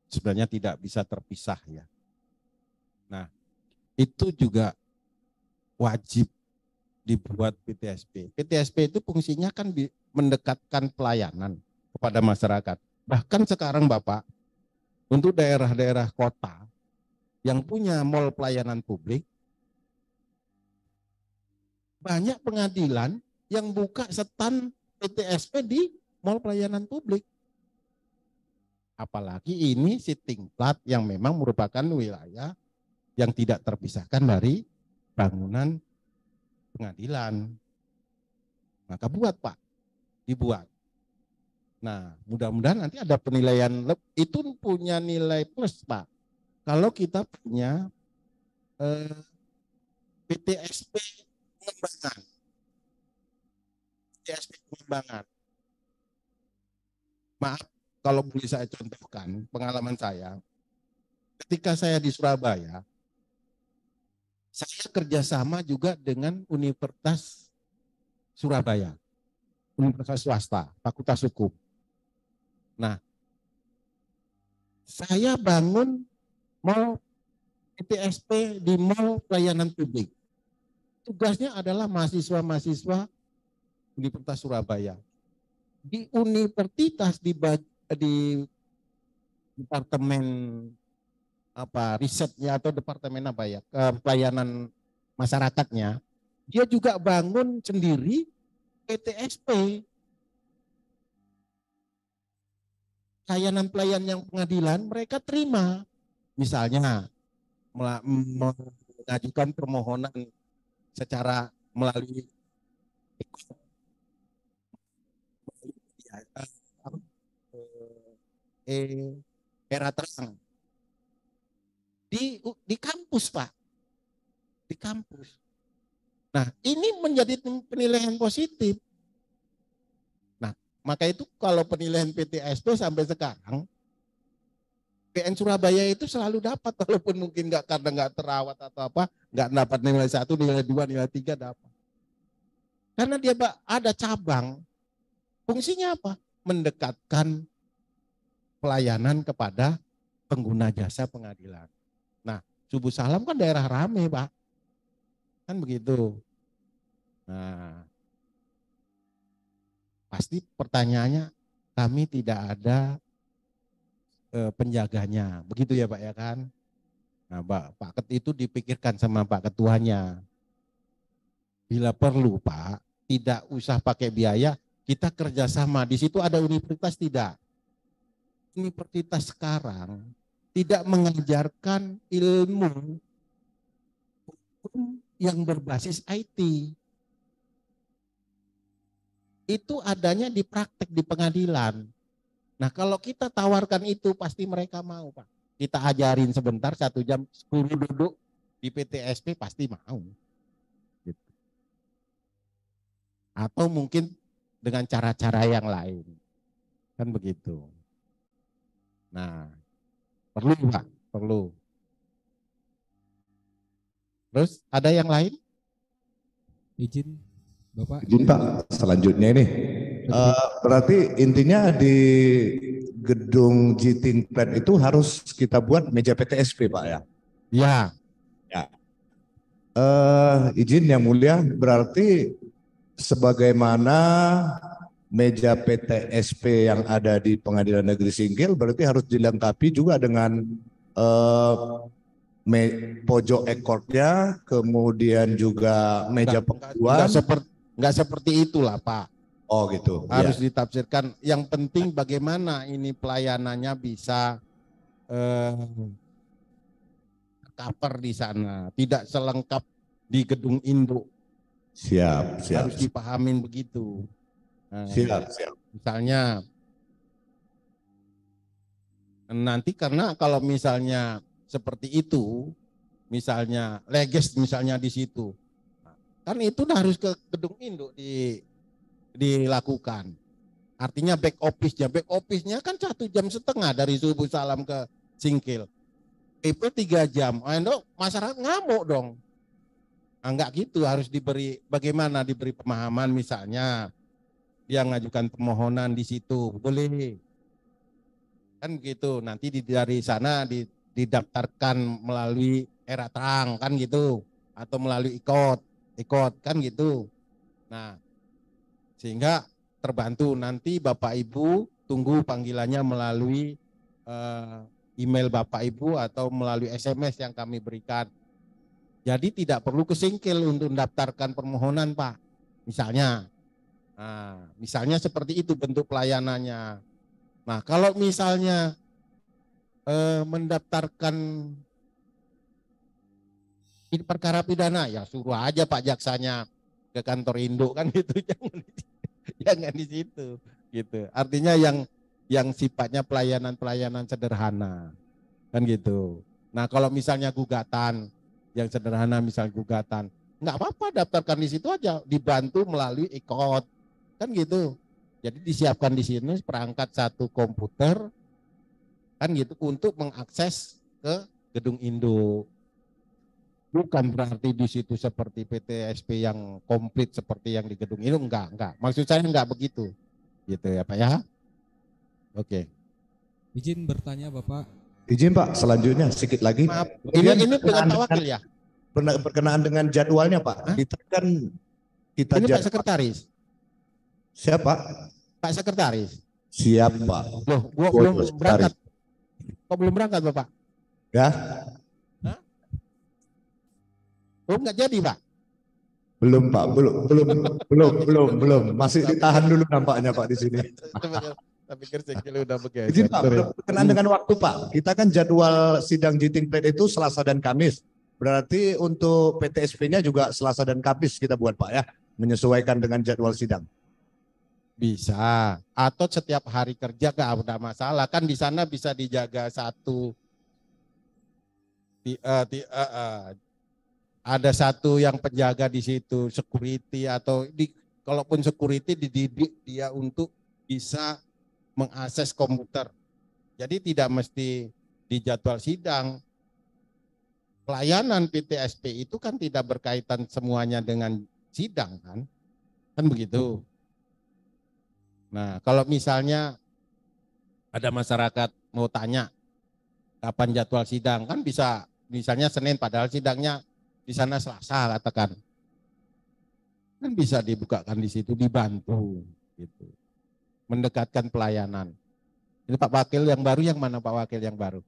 sebenarnya tidak bisa terpisah ya. Nah, itu juga wajib dibuat PTSP. PTSP itu fungsinya kan mendekatkan pelayanan kepada masyarakat. Bahkan sekarang Bapak, untuk daerah-daerah kota yang punya mall pelayanan publik, banyak pengadilan yang buka stand PTSP di mall pelayanan publik. Apalagi ini Ziting Plat yang memang merupakan wilayah yang tidak terpisahkan dari bangunan pengadilan. Maka buat Pak, dibuat. Nah, mudah-mudahan nanti ada penilaian, itu punya nilai plus Pak. Kalau kita punya PTSP pengembangan. PTSP pengembangan. Maaf, kalau boleh saya contohkan pengalaman saya, ketika saya di Surabaya, saya kerjasama juga dengan Universitas Surabaya, Universitas swasta, Fakultas Hukum. Nah, saya bangun mall PTSP di mall pelayanan publik. Tugasnya adalah mahasiswa-mahasiswa Universitas Surabaya. Di universitas di departemen risetnya atau departemen pelayanan masyarakatnya, dia juga bangun sendiri PTSP, pelayanan yang pengadilan mereka terima, misalnya mengajukan permohonan secara melalui era terang di kampus, Pak, di kampus. Nah, ini menjadi penilaian positif. Nah, maka itu kalau penilaian PTSP sampai sekarang, PN Surabaya itu selalu dapat, walaupun mungkin nggak karena nggak terawat atau apa, nggak dapat nilai 1, nilai 2, nilai 3 dapat. Karena dia ada cabang, fungsinya apa? Mendekatkan pelayanan kepada pengguna jasa pengadilan. Nah, Subuh Salam kan daerah rame, Pak. Kan begitu. Nah, pasti pertanyaannya, kami tidak ada penjaganya. Begitu ya, Pak, ya kan? Nah, Pak Ket itu dipikirkan sama Pak Ketuanya. Bila perlu, Pak, tidak usah pakai biaya, kita kerjasama. Di situ ada universitas tidak? Universitas sekarang tidak mengajarkan ilmu yang berbasis IT. Itu adanya di praktek di pengadilan. Nah, kalau kita tawarkan itu pasti mereka mau, Pak. Kita ajarin sebentar 1 jam 10 duduk di PTSP pasti mau. Gitu. Atau mungkin dengan cara-cara yang lain. Kan begitu. Nah, perlu, Pak, perlu. Terus ada yang lain? Izin Bapak. Izin Pak, selanjutnya ini. Berarti intinya di gedung Jitingpet itu harus kita buat meja PTSP, Pak, ya? Ya. Ya. Izin yang mulia, berarti sebagaimana meja PTSP yang ada di Pengadilan Negeri Singkil berarti harus dilengkapi juga dengan pojok ekornya, kemudian juga meja pengaduan. Enggak seperti itulah, Pak. Oh gitu. Harus ditafsirkan. Yang penting bagaimana ini pelayanannya bisa cover di sana, tidak selengkap di gedung induk. Siap. Harus dipahamin begitu. Nah, siap. Misalnya nanti karena kalau misalnya seperti itu, misalnya leges misalnya di situ, kan itu harus ke gedung induk dilakukan. Artinya back office-nya kan 1,5 jam dari Subuh Salam ke Singkil. PP 3 jam. Masyarakat ngamuk dong. Enggak gitu, harus bagaimana diberi pemahaman, misalnya dia mengajukan permohonan di situ, boleh. Kan gitu, nanti dari sana didaftarkan melalui era terang, kan gitu. Atau melalui ikot, kan gitu. Nah, sehingga terbantu. Nanti Bapak Ibu tunggu panggilannya melalui email Bapak Ibu atau melalui SMS yang kami berikan. Jadi tidak perlu ke Singkil untuk mendaftarkan permohonan, Pak. Misalnya seperti itu bentuk pelayanannya. Nah, kalau misalnya mendaftarkan perkara pidana, ya suruh aja Pak Jaksanya ke kantor induk, kan gitu. Jangan di situ, gitu. Artinya yang sifatnya pelayanan sederhana, kan gitu. Nah, kalau misalnya gugatan yang sederhana, misalnya gugatan, nggak apa-apa, daftarkan di situ aja, dibantu melalui ikot, kan gitu. Jadi disiapkan di sini perangkat 1 komputer, kan gitu, untuk mengakses ke gedung induk. Bukan berarti di situ seperti PTSP yang komplit seperti yang di gedung induk, enggak. Maksud saya enggak begitu, gitu ya Pak ya. Oke. Izin bertanya Bapak. Izin Pak, selanjutnya sedikit lagi. Maaf, ini dengan Pak Wakil ya? Berkenaan dengan jadwalnya Pak. Hah? Kita ini Pak Sekretaris. Siapa? Pak Sekretaris. Siap Pak. Loh, gua belum berangkat. Kok belum berangkat Bapak? Ya. Oh, enggak jadi Pak? Belum Pak, belum. Masih ditahan dulu nampaknya Pak di sini. Tapi Singkil udah begitu. Izin Pak, berkenaan dengan waktu Pak. Kita kan jadwal sidang Jitingpet itu Selasa dan Kamis. Berarti untuk PTSP-nya juga Selasa dan Kamis kita buat Pak ya, menyesuaikan dengan jadwal sidang. Bisa, atau setiap hari kerja gak ada masalah, kan di sana bisa dijaga satu, ada satu yang penjaga di situ, security atau kalaupun security dididik dia untuk bisa mengakses komputer. Jadi tidak mesti di jadwal sidang. Pelayanan PTSP itu kan tidak berkaitan semuanya dengan sidang kan begitu. Nah, kalau misalnya ada masyarakat mau tanya kapan jadwal sidang, kan bisa misalnya Senin padahal sidangnya di sana Selasa katakan. Kan bisa dibukakan di situ, dibantu gitu. Mendekatkan pelayanan. Ini Pak Wakil yang baru, yang mana Pak Wakil yang baru?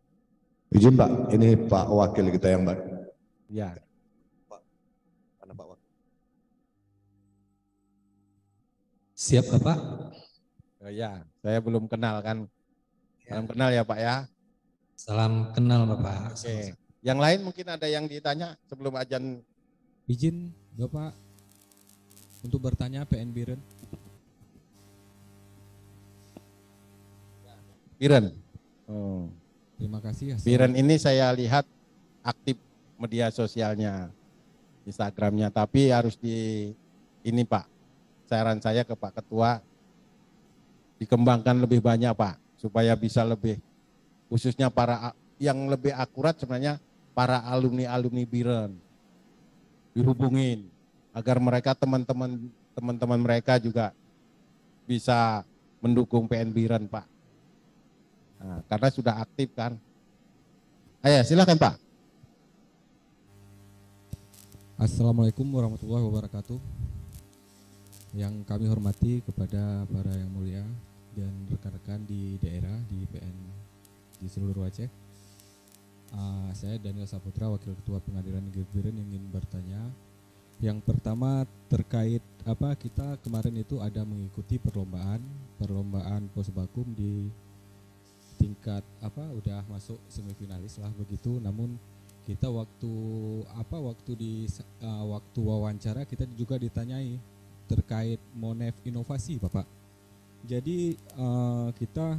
Izin Pak, ini Pak Wakil kita yang baru. Ya. Mana Pak Wakil? Siap Bapak. Oh, ya, saya belum kenal kan. Salam kenal ya Pak ya. Salam kenal Bapak. Oke. Yang lain mungkin ada yang ditanya sebelum ajan. Izin Bapak untuk bertanya PN Biren. Biren. Oh. Terima kasih. Biren ini saya lihat aktif media sosialnya, Instagramnya, tapi harus ini Pak, saran saya ke Pak Ketua, dikembangkan lebih banyak Pak, supaya bisa lebih, khususnya para yang lebih akurat sebenarnya para alumni Biren dihubungin agar mereka teman-teman mereka juga bisa mendukung PN Biren Pak. Nah, karena sudah aktif kan. Ayo silakan Pak. Assalamualaikum warahmatullahi wabarakatuh. Yang kami hormati kepada para yang mulia dan rekan-rekan di daerah di PN di seluruh Aceh. Saya Daniel Saputra, Wakil Ketua Pengadilan Negeri Biren, ingin bertanya. Yang pertama terkait kita kemarin itu ada mengikuti perlombaan posbakum di tingkat udah masuk semifinalis lah begitu. Namun kita waktu wawancara kita juga ditanyai terkait Monef inovasi Bapak. Jadi kita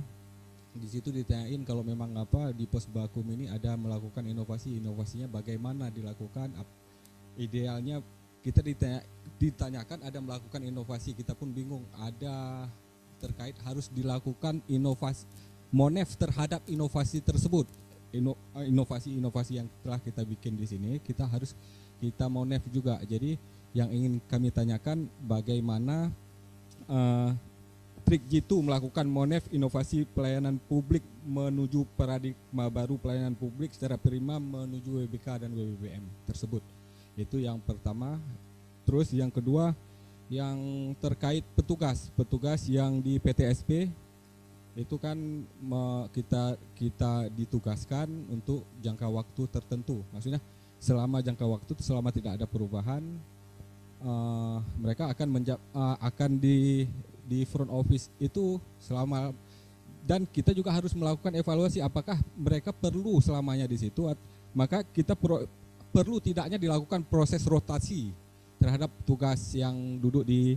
di situ ditanyain kalau memang di posbakum ini ada melakukan inovasinya bagaimana dilakukan, idealnya kita ditanyakan ada melakukan inovasi, kita pun bingung ada terkait harus dilakukan inovasi Monef terhadap inovasi tersebut. Inovasi yang telah kita bikin di sini kita Monef juga. Jadi yang ingin kami tanyakan bagaimana trik jitu melakukan Monef inovasi pelayanan publik menuju paradigma baru pelayanan publik secara prima menuju WBK dan WBBM tersebut. Itu yang pertama. Terus yang kedua yang terkait petugas yang di PTSP itu kan kita ditugaskan untuk jangka waktu tertentu. Maksudnya selama jangka waktu selama tidak ada perubahan mereka akan di front office itu selama, dan kita juga harus melakukan evaluasi apakah mereka perlu selamanya di situ, maka kita perlu tidaknya dilakukan proses rotasi terhadap tugas yang duduk di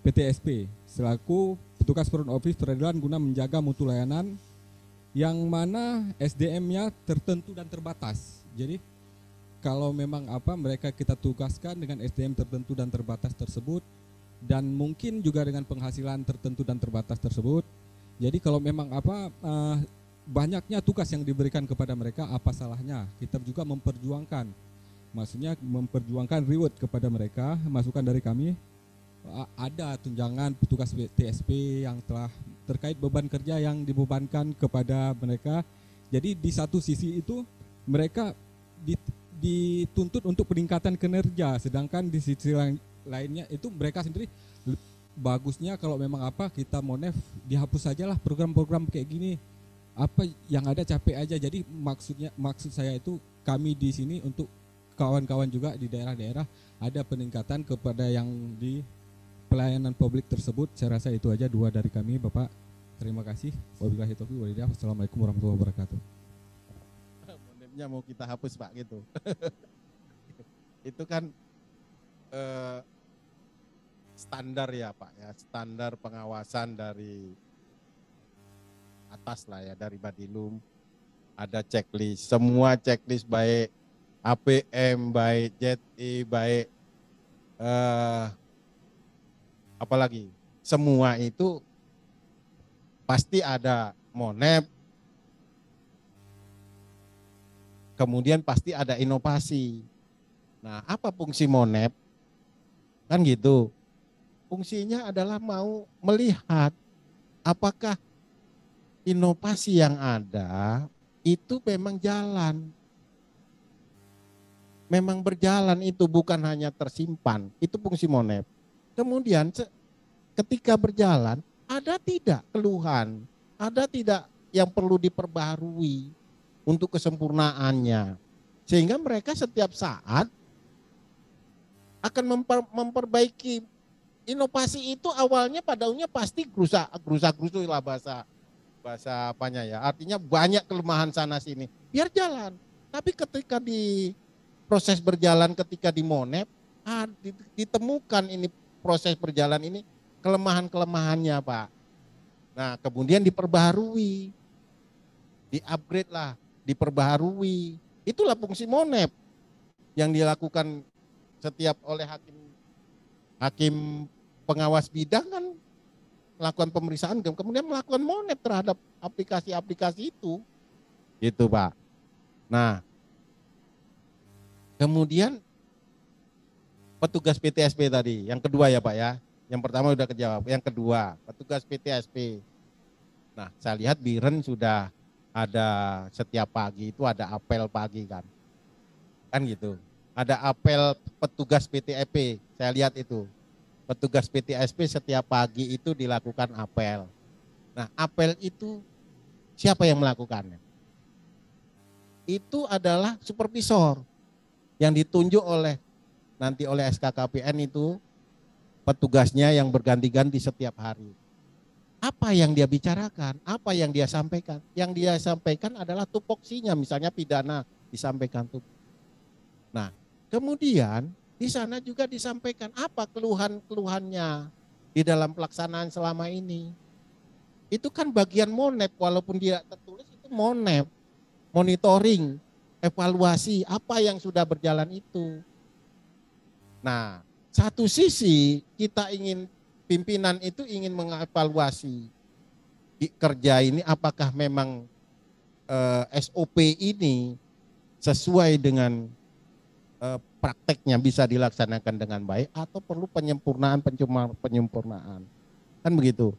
PTSP selaku petugas front office peradilan guna menjaga mutu layanan yang mana SDM-nya tertentu dan terbatas. Jadi kalau memang mereka kita tugaskan dengan SDM tertentu dan terbatas tersebut, dan mungkin juga dengan penghasilan tertentu dan terbatas tersebut. Jadi kalau memang banyaknya tugas yang diberikan kepada mereka, apa salahnya kita juga memperjuangkan, maksudnya memperjuangkan reward kepada mereka, masukan dari kami. Ada tunjangan petugas TSP yang telah terkait beban kerja yang dibebankan kepada mereka. Jadi di satu sisi itu mereka dituntut untuk peningkatan kinerja, sedangkan di sisi lainnya itu mereka sendiri bagusnya kalau memang kita Monef dihapus sajalah program-program kayak gini, yang ada capek aja. Jadi maksud saya itu kami di sini untuk kawan-kawan juga di daerah-daerah ada peningkatan kepada yang di pelayanan publik tersebut. Saya rasa itu aja dua dari kami Bapak. Terima kasih. Wabillahi taufiq wal hidayah. Wassalamualaikum warahmatullahi wabarakatuh. Monefnya mau kita hapus Pak gitu. Itu kan standar ya Pak ya, standar pengawasan dari atas lah ya, dari Badilum. Ada checklist, semua checklist baik APM, baik ZI, baik apalagi, semua itu pasti ada monep, kemudian pasti ada inovasi. Nah, apa fungsi monep? Kan gitu. Fungsinya adalah mau melihat apakah inovasi yang ada itu memang jalan. Memang berjalan, itu bukan hanya tersimpan. Itu fungsi monep. Kemudian ketika berjalan, ada tidak keluhan, ada tidak yang perlu diperbaharui untuk kesempurnaannya. Sehingga mereka setiap saat akan memperbaiki. Inovasi itu awalnya pada pasti gerusa-gerusu lah bahasa apanya ya. Artinya banyak kelemahan sana sini. Biar jalan. Tapi ketika di proses berjalan, ketika di monep, ditemukan ini proses berjalan ini kelemahan-kelemahannya Pak. Nah kemudian diperbaharui, di-upgrade lah, diperbaharui. Itulah fungsi monep yang dilakukan setiap oleh hakim pengawas bidang, kan melakukan pemeriksaan, kemudian melakukan monep terhadap aplikasi-aplikasi itu. Gitu Pak. Nah, kemudian petugas PTSP tadi, yang kedua ya Pak ya. Yang pertama udah kejawab, yang kedua petugas PTSP. Nah, saya lihat Biren sudah ada setiap pagi itu ada apel pagi kan. Kan gitu. Ada apel petugas PTSP, saya lihat itu. Petugas PTSP setiap pagi itu dilakukan apel. Nah, apel itu siapa yang melakukannya? Itu adalah supervisor yang ditunjuk nanti oleh SKKPN itu, petugasnya yang berganti-ganti setiap hari. Apa yang dia bicarakan? Apa yang dia sampaikan? Yang dia sampaikan adalah tupoksinya, misalnya pidana disampaikan tuh. Nah, kemudian di sana juga disampaikan apa keluhan-keluhannya di dalam pelaksanaan selama ini. Itu kan bagian monep, walaupun dia tertulis itu monep, monitoring, evaluasi apa yang sudah berjalan itu. Nah, satu sisi kita pimpinan itu ingin mengevaluasi kerja ini apakah memang SOP ini sesuai dengan prakteknya bisa dilaksanakan dengan baik atau perlu penyempurnaan. Kan begitu.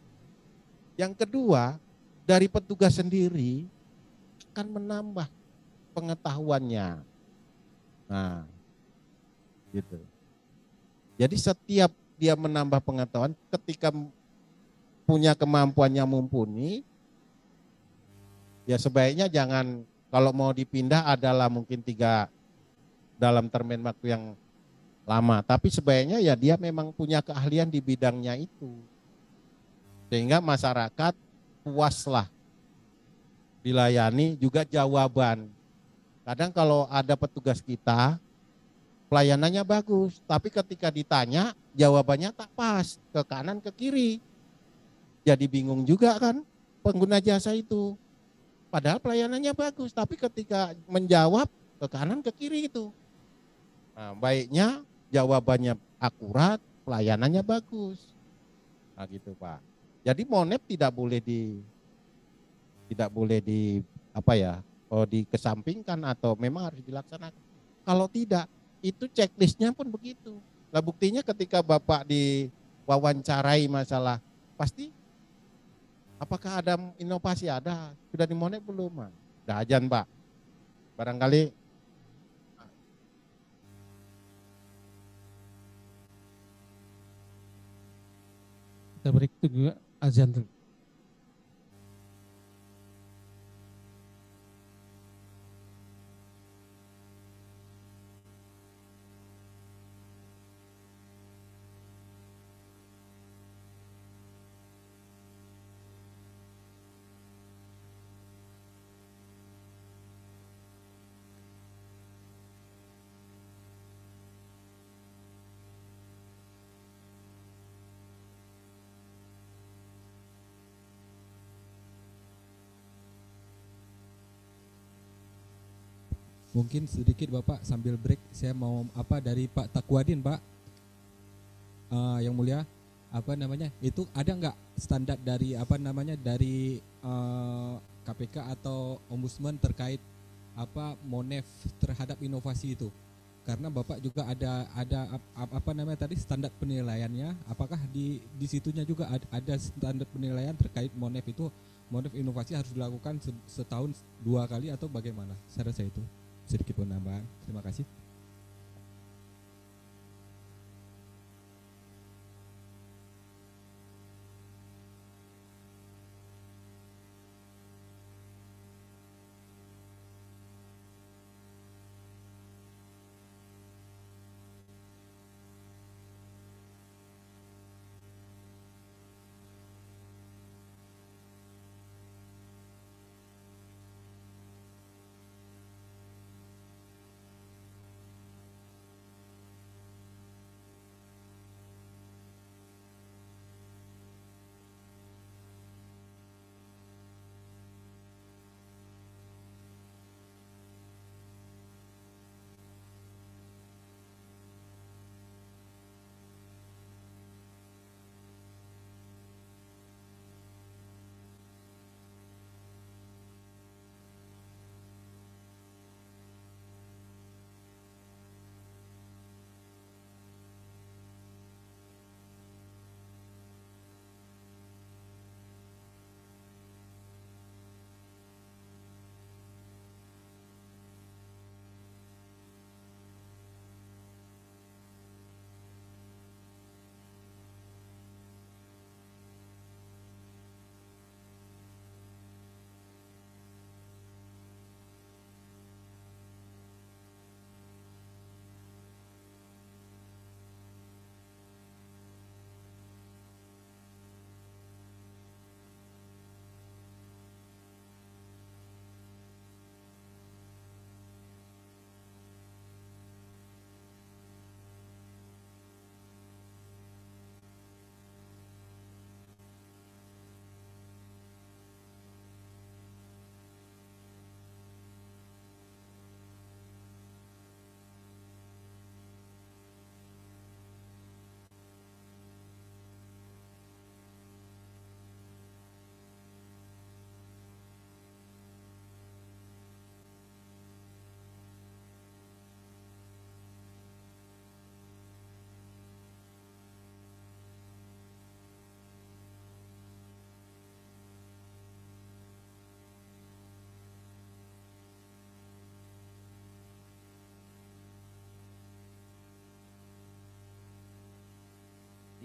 Yang kedua, dari petugas sendiri akan menambah pengetahuannya. Nah, gitu. Jadi setiap dia menambah pengetahuan, ketika punya kemampuan yang mumpuni, ya sebaiknya jangan, kalau mau dipindah adalah mungkin 3 dalam termen waktu yang lama, tapi sebaiknya ya dia memang punya keahlian di bidangnya itu, sehingga masyarakat puaslah dilayani, juga jawaban. Kadang kalau ada petugas kita pelayanannya bagus, tapi ketika ditanya jawabannya tak pas, ke kanan ke kiri, jadi bingung juga kan pengguna jasa itu. Padahal pelayanannya bagus, tapi ketika menjawab ke kanan ke kiri itu. Nah, baiknya jawabannya akurat, pelayanannya bagus. Nah, gitu Pak. Jadi monep tidak boleh dikesampingkan atau memang harus dilaksanakan. Kalau tidak, itu checklistnya pun begitu. Lah buktinya ketika Bapak diwawancarai masalah, pasti apakah ada inovasi? Ada. Sudah dimonep belum? Sudah ajan Pak. Barangkali kita break tunggu azan dulu. Mungkin sedikit Bapak sambil break saya mau dari Pak Takwadin Pak, yang mulia, itu ada nggak standar dari dari KPK atau Ombudsman terkait Monef terhadap inovasi itu? Karena Bapak juga ada tadi standar penilaiannya, apakah di situnya juga ada standar penilaian terkait Monef itu, Monef inovasi harus dilakukan setahun 2 kali atau bagaimana? Saya rasa itu sedikit penambahan. Terima kasih.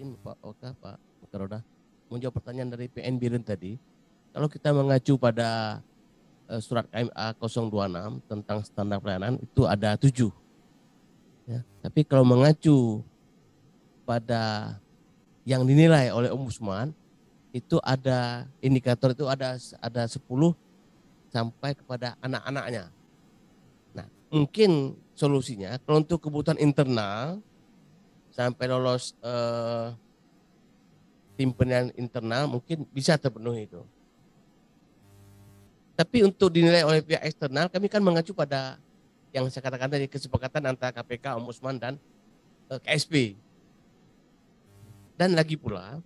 Pak Oka, Pak Karoda, menjawab pertanyaan dari PN Biren tadi. Kalau kita mengacu pada surat KMA 026 tentang standar pelayanan itu ada 7. Ya, tapi kalau mengacu pada yang dinilai oleh Ombudsman itu ada indikator itu ada 10 sampai kepada anak-anaknya. Nah, mungkin solusinya kalau untuk kebutuhan internal sampai lolos tim penilaian internal mungkin bisa terpenuhi itu. Tapi untuk dinilai oleh pihak eksternal kami kan mengacu pada yang saya katakan tadi kesepakatan antara KPK, Ombudsman dan KSP. Dan lagi pula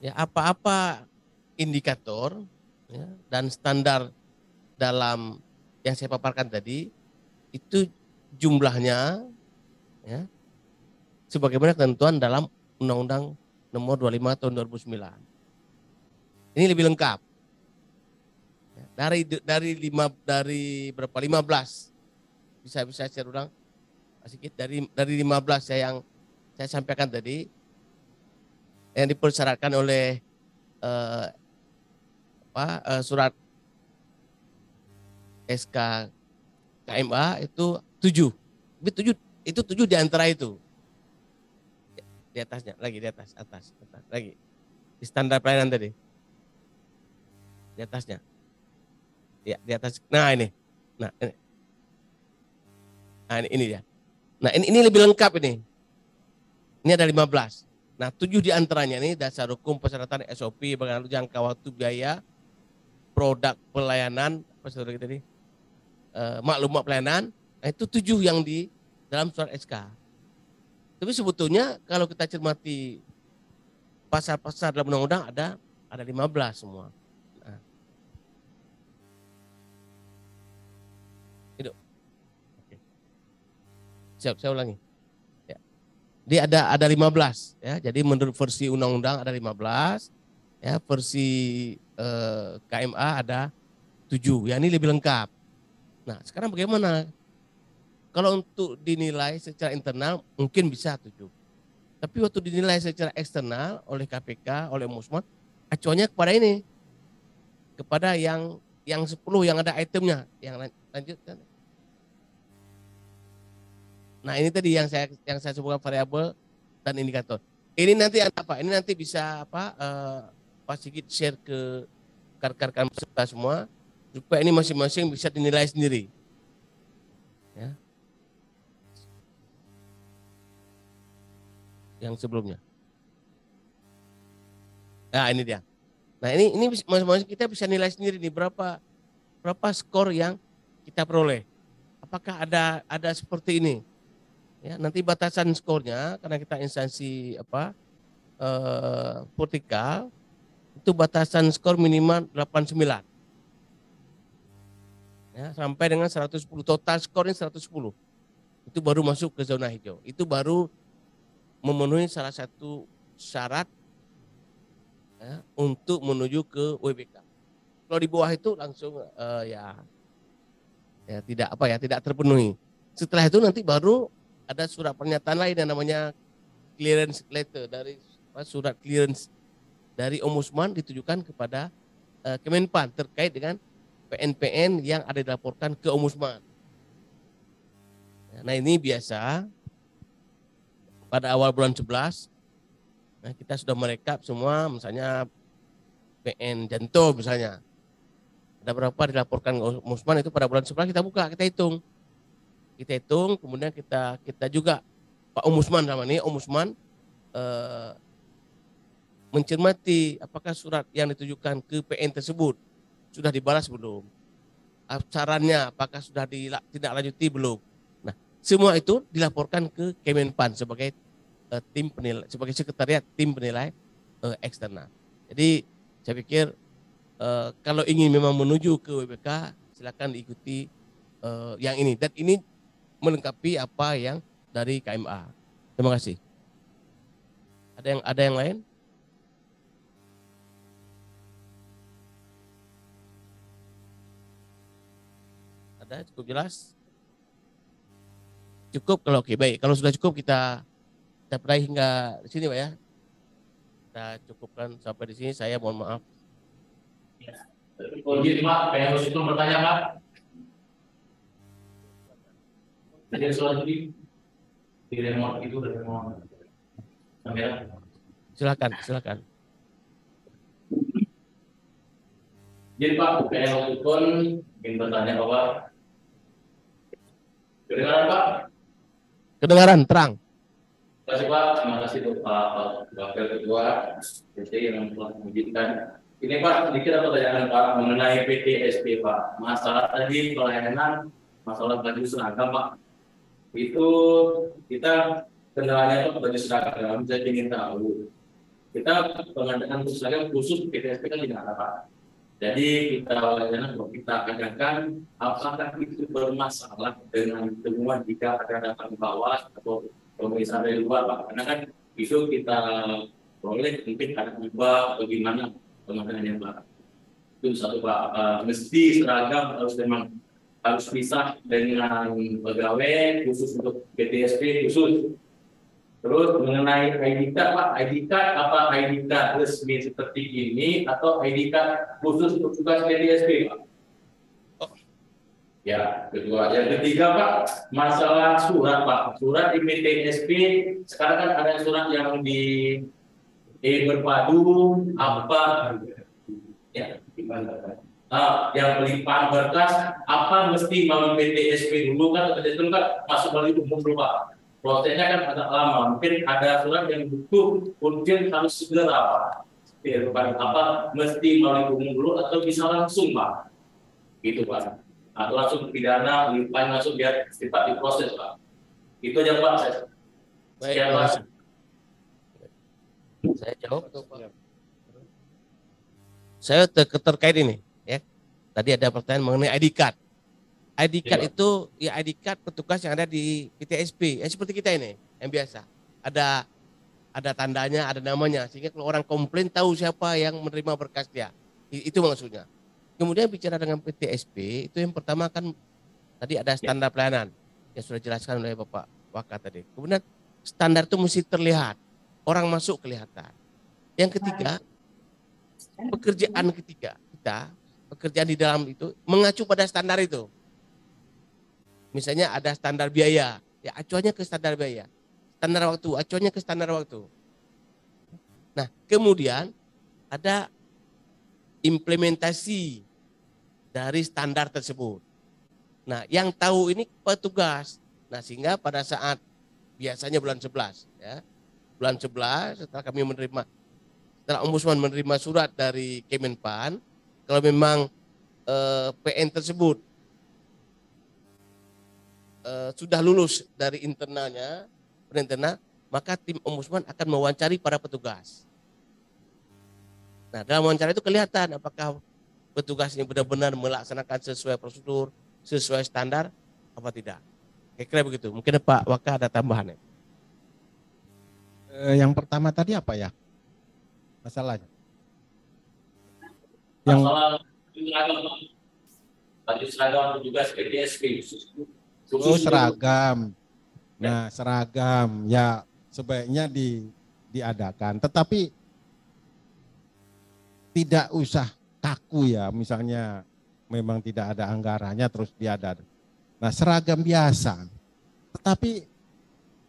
ya apa-apa indikator ya, dan standar dalam yang saya paparkan tadi itu jumlahnya ya sebagaimana ketentuan dalam Undang-Undang Nomor 25 Tahun 2009. Ini lebih lengkap. Dari berapa 15 bisa saya ulang sedikit dari 15 yang saya sampaikan tadi yang dipersyaratkan oleh surat SK KMA itu 7. Itu 7 di antara itu. Di atasnya, lagi di atas lagi. Di standar pelayanan tadi. Di atasnya. Ya, di atas. Nah, ini. Nah, ini. Nah, ini dia. Nah, ini lebih lengkap ini. Ini ada 15. Nah, 7 di antaranya ini dasar hukum persyaratan SOP, bagaimana jangka waktu biaya, produk pelayanan, apa saudara kita tadi? maklumat pelayanan, nah itu 7 yang di dalam surat SK. Tapi sebetulnya kalau kita cermati pasal-pasal dalam undang-undang ada 15 semua. Nah. Hidup. Oke. Siap, saya ulangi. Ya. Dia ada 15 ya. Jadi menurut versi undang-undang ada 15, ya, versi KMA ada 7. Ya, ini lebih lengkap. Nah, sekarang bagaimana? Kalau untuk dinilai secara internal mungkin bisa 7. Tapi waktu dinilai secara eksternal oleh KPK, oleh Ombudsman, acuannya kepada ini. Kepada yang 10 yang ada itemnya. Yang lanjutkan. Nah, ini tadi yang saya sebutkan variabel dan indikator. Ini nanti apa? Ini nanti bisa apa? Pak Sigit share ke rekan-rekan peserta semua supaya ini masing-masing bisa dinilai sendiri. Ya. Yang sebelumnya. Nah, ini dia. Nah, ini masing-masing kita bisa nilai sendiri nih berapa skor yang kita peroleh. Apakah ada seperti ini? Ya, nanti batasan skornya karena kita instansi vertikal itu batasan skor minimal 89. Ya, sampai dengan 110, total skornya 110. Itu baru masuk ke zona hijau. Itu baru memenuhi salah satu syarat ya, untuk menuju ke WBK. Kalau di bawah itu langsung tidak terpenuhi. Setelah itu nanti baru ada surat pernyataan lain yang namanya clearance letter dari surat clearance dari Ombudsman ditujukan kepada Kemenpan terkait dengan PN-PN yang ada dilaporkan ke Ombudsman. Nah, ini biasa pada awal bulan 11 nah, kita sudah merekap semua, misalnya PN Janto misalnya. Ada berapa dilaporkan ke Ombudsman itu pada bulan 11 kita buka, kita hitung. Kita hitung, kemudian kita juga Pak Ombudsman sama ini, Ombudsman mencermati apakah surat yang ditujukan ke PN tersebut sudah dibalas belum. Sarannya apakah sudah ditindaklanjuti belum. Nah, semua itu dilaporkan ke Kemenpan sebagai tim penilai, sebagai sekretariat tim penilai eksternal. Jadi saya pikir kalau ingin memang menuju ke WBK silakan diikuti yang ini dan ini melengkapi apa yang dari KMA. Terima kasih. Ada yang lain? Ada cukup jelas? Cukup kalau oke baik. Kalau sudah cukup kita peraih hingga di sini Pak ya. Kita cukupkan sampai di sini. Saya mohon maaf. Izin Pak, pengen itu bertanya Pak. Jadi soal ini di remote itu dari remote kamera. Silakan. Jadi Pak, pengen itu ingin bertanya Pak. Kedengaran Pak? Kedengaran terang. Terima kasih Pak, terima kasih untuk Pak Wakil Ketua PT yang telah mengizinkan. Ini Pak, sedikit pertanyaan Pak mengenai PTSP Pak. Masalah tadi pelayanan, masalah baju seragam Pak. Itu kita kendalanya Pak baju seragam, saya ingin tahu. Kita pengadaan baju seragam khusus PTSP kan tidak ada Pak. Jadi kita katakan apakah itu bermasalah dengan temuan jika ada datang bawah atau pemeriksaan dari luar Pak, karena kan itu kita boleh mungkin ada ubah bagaimana pengadangannya Pak. Itu satu Pak, mesti seragam harus pisah dengan pegawai khusus untuk PTSP khusus. Terus mengenai ID card Pak, ID card apa ID card resmi seperti ini atau ID card khusus untuk tugas PTSP Pak? Ya, kedua. Yang ketiga Pak, masalah surat Pak. Surat di PTSP, sekarang kan ada surat yang di berpadu apa ya, yang pelimpahan berkas apa mesti melalui PTSP dulu kan, PTSP dulu kan masuk melalui umum dulu Pak. Prosesnya kan agak lama, mungkin ada surat yang butuh urgent harus segera Pak. Apa mesti melalui umum dulu atau bisa langsung Pak? Gitu Pak. atau langsung pidana, limpahnya langsung biar cepat diproses, Pak. Itu aja, Pak. Baik, Sekian, Pak. saya jawab atau Pak? Saya terkait ini, ya. Tadi ada pertanyaan mengenai ID card. ID card itu ya ID card petugas yang ada di PTSP, yang seperti kita ini, yang biasa. Ada tandanya, ada namanya, sehingga kalau orang komplain tahu siapa yang menerima berkas dia. Itu maksudnya. Kemudian bicara dengan PTSP, itu yang pertama kan tadi ada standar pelayanan yang sudah dijelaskan oleh Bapak Waka tadi. Kemudian standar itu mesti terlihat, orang masuk kelihatan. Yang ketiga, pekerjaan ketiga kita, pekerjaan di dalam itu mengacu pada standar itu. Misalnya ada standar biaya, ya acuannya ke standar biaya. Standar waktu, acuannya ke standar waktu. Nah, kemudian ada implementasi dari standar tersebut. Nah, yang tahu ini petugas. Nah, sehingga pada saat biasanya bulan 11, ya. Bulan 11 setelah Ombudsman menerima surat dari Kemenpan, kalau memang PN tersebut sudah lulus dari internalnya, maka tim Ombudsman akan mewawancari para petugas. Nah, dalam wawancara itu kelihatan apakah petugas ini benar-benar melaksanakan sesuai prosedur, sesuai standar, apa tidak. Kira-kira begitu. Mungkin Pak Waka ada tambahan ya? Yang pertama tadi apa ya masalahnya? Masalah baju seragam petugas PTSP. Oh, seragam. Nah, seragam ya sebaiknya diadakan, tetapi tidak usah kaku ya, misalnya memang tidak ada anggarannya terus diadakan. Nah, seragam biasa. Tetapi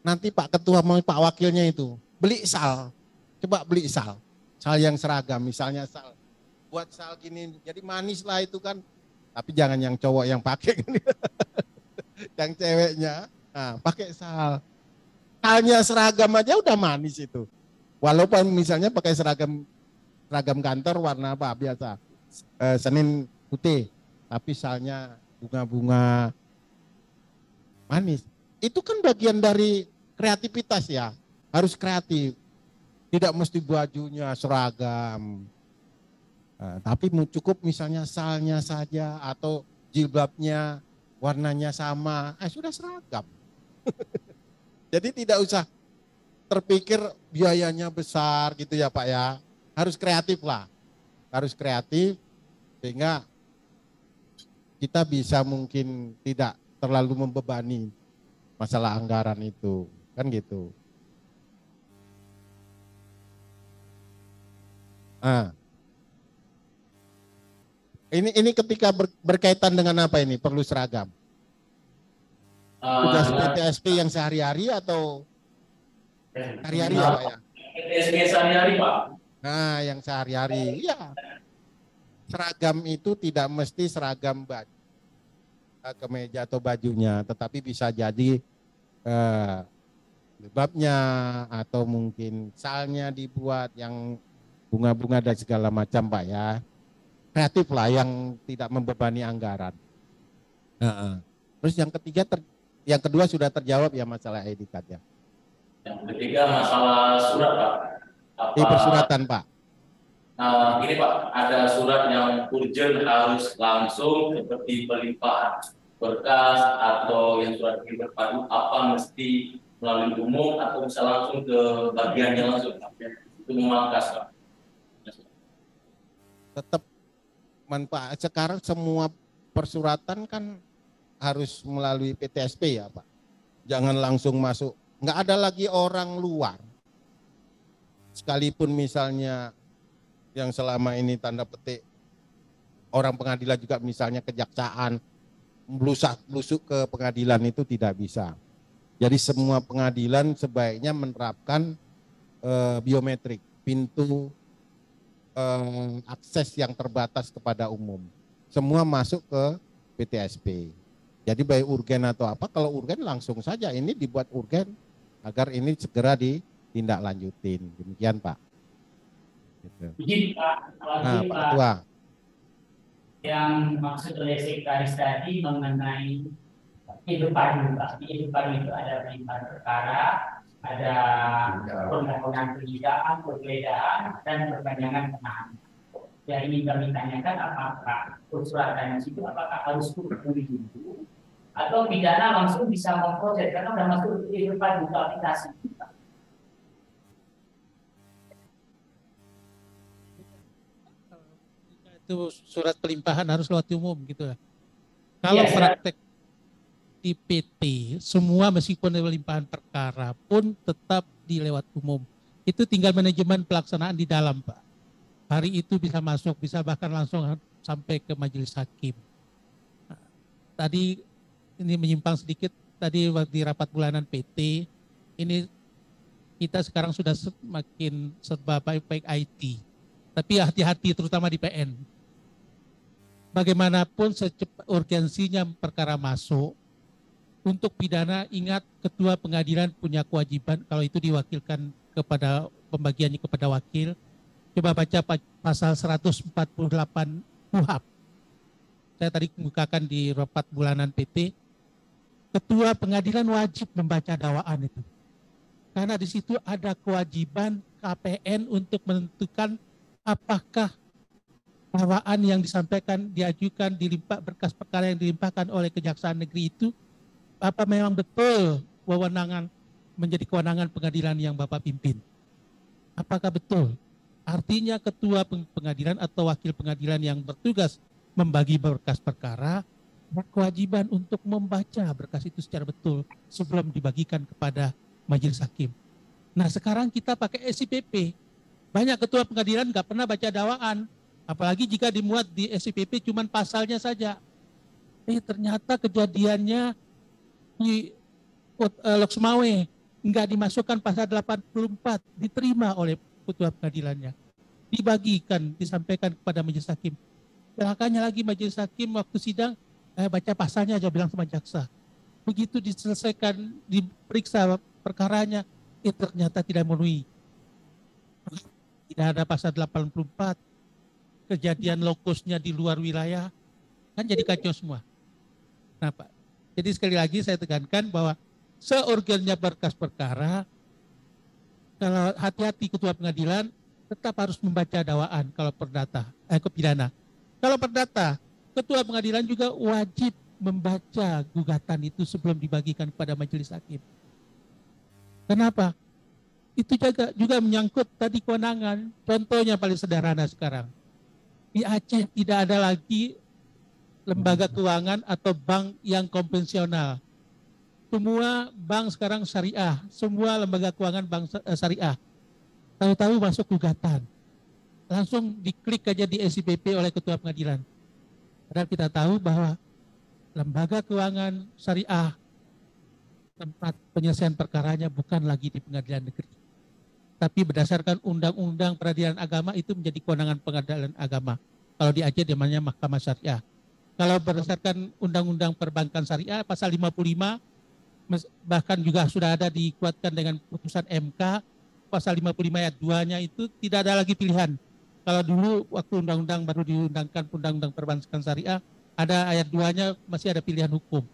nanti Pak Ketua mau Pak Wakilnya itu beli sal. Coba beli sal. Sal yang seragam, misalnya sal. Buat sal gini, jadi manis lah itu kan. Tapi jangan yang cowok yang pakai. Yang ceweknya, nah, pakai sal. Salnya seragam aja udah manis itu. Walaupun misalnya pakai seragam kantor warna apa biasa. Senin putih, tapi salnya bunga-bunga manis. Itu kan bagian dari kreativitas ya, harus kreatif. Tidak mesti bajunya seragam. Nah, tapi cukup misalnya salnya saja atau jilbabnya warnanya sama, sudah seragam. Jadi tidak usah terpikir biayanya besar gitu ya Pak ya. Harus kreatif lah. Harus kreatif sehingga kita bisa mungkin tidak terlalu membebani masalah anggaran itu. Kan gitu. Nah, ini ketika berkaitan dengan apa ini? Perlu seragam. Tugas PTSP yang sehari-hari atau hari-hari ya Pak ya? PTSP sehari-hari Pak. Nah, yang sehari-hari, ya. Seragam itu tidak mesti seragam baju, kemeja atau bajunya, tetapi bisa jadi jilbabnya atau mungkin salnya dibuat yang bunga-bunga dan segala macam Pak ya. Kreatif lah yang tidak membebani anggaran. Terus yang kedua sudah terjawab ya masalah ID card ya. Yang ketiga masalah surat Pak. Di persuratan Pak. Ini Pak, ada surat yang urgent harus langsung seperti pelimpahan berkas atau yang surat ini berpadu, apa mesti melalui umum atau bisa langsung ke bagiannya langsung Pak. Itu memangkas Pak. Tetap manfaat sekarang semua persuratan kan harus melalui PTSP ya Pak. Jangan langsung masuk. Nggak ada lagi orang luar. Sekalipun misalnya yang selama ini tanda petik orang pengadilan juga misalnya kejaksaan blusuk ke pengadilan itu tidak bisa. Jadi semua pengadilan sebaiknya menerapkan biometrik, pintu akses yang terbatas kepada umum. Semua masuk ke PTSP. Jadi baik urgen atau apa, kalau urgen langsung saja ini dibuat urgen agar ini segera ditindaklanjutin. Demikian Pak. Gitu. Nah Pak Ketua. yang maksud oleh sekretaris tadi mengenai kehidupan Pak. Kehidupan itu ada perintah perkara, ada permohonan penyitaan, penggeledahan, dan perpanjangan penahanan. Yang ingin kami tanyakan apakah persyaratan itu apakah harus dulu atau pidana langsung bisa memproses karena sudah masuk kehidupan buka aplikasi. Itu surat pelimpahan harus lewat umum gitu ya. Kalau praktek di PT semua meskipun pelimpahan perkara pun tetap di lewat umum. Itu tinggal manajemen pelaksanaan di dalam, Pak. Hari itu bisa masuk, bisa bahkan langsung sampai ke majelis hakim. Nah, tadi ini menyimpang sedikit, tadi di rapat bulanan PT, ini kita sekarang sudah semakin serba baik-baik IT. Tapi hati-hati terutama di PN. Bagaimanapun secepat urgensinya perkara masuk, untuk pidana ingat ketua pengadilan punya kewajiban kalau itu diwakilkan kepada pembagiannya kepada wakil. Coba baca pasal 148 KUHP. Saya tadi membukakan di rapat bulanan PT. Ketua pengadilan wajib membaca dakwaan itu. Karena di situ ada kewajiban KPN untuk menentukan apakah dakwaan yang disampaikan, diajukan, dilimpah berkas perkara yang dilimpahkan oleh Kejaksaan Negeri itu apa memang betul wewenangan menjadi kewenangan pengadilan yang Bapak pimpin. Apakah betul? Artinya ketua pengadilan atau wakil pengadilan yang bertugas membagi berkas perkara berkewajiban untuk membaca berkas itu secara betul sebelum dibagikan kepada majelis hakim. Nah sekarang kita pakai SIPP. Banyak ketua pengadilan nggak pernah baca dakwaan. Apalagi jika dimuat di SIPP cuman pasalnya saja. Ternyata kejadiannya di Loksmawe nggak dimasukkan pasal 84, diterima oleh ketua pengadilannya. Dibagikan, disampaikan kepada majelis hakim. Belakangnya lagi majelis hakim waktu sidang, baca pasalnya aja bilang sama jaksa. Begitu diselesaikan, diperiksa perkaranya, ternyata tidak memenuhi. Tidak ada pasal 84, kejadian lokusnya di luar wilayah, kan jadi kacau semua. Nah Pak, jadi sekali lagi saya tekankan bahwa seurgennya berkas perkara, kalau hati-hati ketua pengadilan tetap harus membaca dakwaan kalau perdata, pidana. Kalau perdata, ketua pengadilan juga wajib membaca gugatan itu sebelum dibagikan kepada majelis hakim. Kenapa? Itu juga menyangkut tadi kewenangan. Contohnya paling sederhana sekarang. Di Aceh tidak ada lagi lembaga keuangan atau bank yang konvensional. Semua bank sekarang syariah, semua lembaga keuangan bank syariah. Tahu-tahu masuk gugatan. Langsung diklik aja di SIPP oleh ketua pengadilan. Padahal kita tahu bahwa lembaga keuangan syariah tempat penyelesaian perkaranya bukan lagi di pengadilan negeri. Tapi berdasarkan undang-undang peradilan agama itu menjadi kewenangan pengadilan agama. Kalau di Aceh namanya Mahkamah Syariah. Kalau berdasarkan undang-undang perbankan syariah pasal 55 bahkan juga sudah ada dikuatkan dengan putusan MK pasal 55 ayat 2-nya itu tidak ada lagi pilihan. Kalau dulu waktu undang-undang baru diundangkan undang-undang perbankan syariah ada ayat 2-nya masih ada pilihan hukum.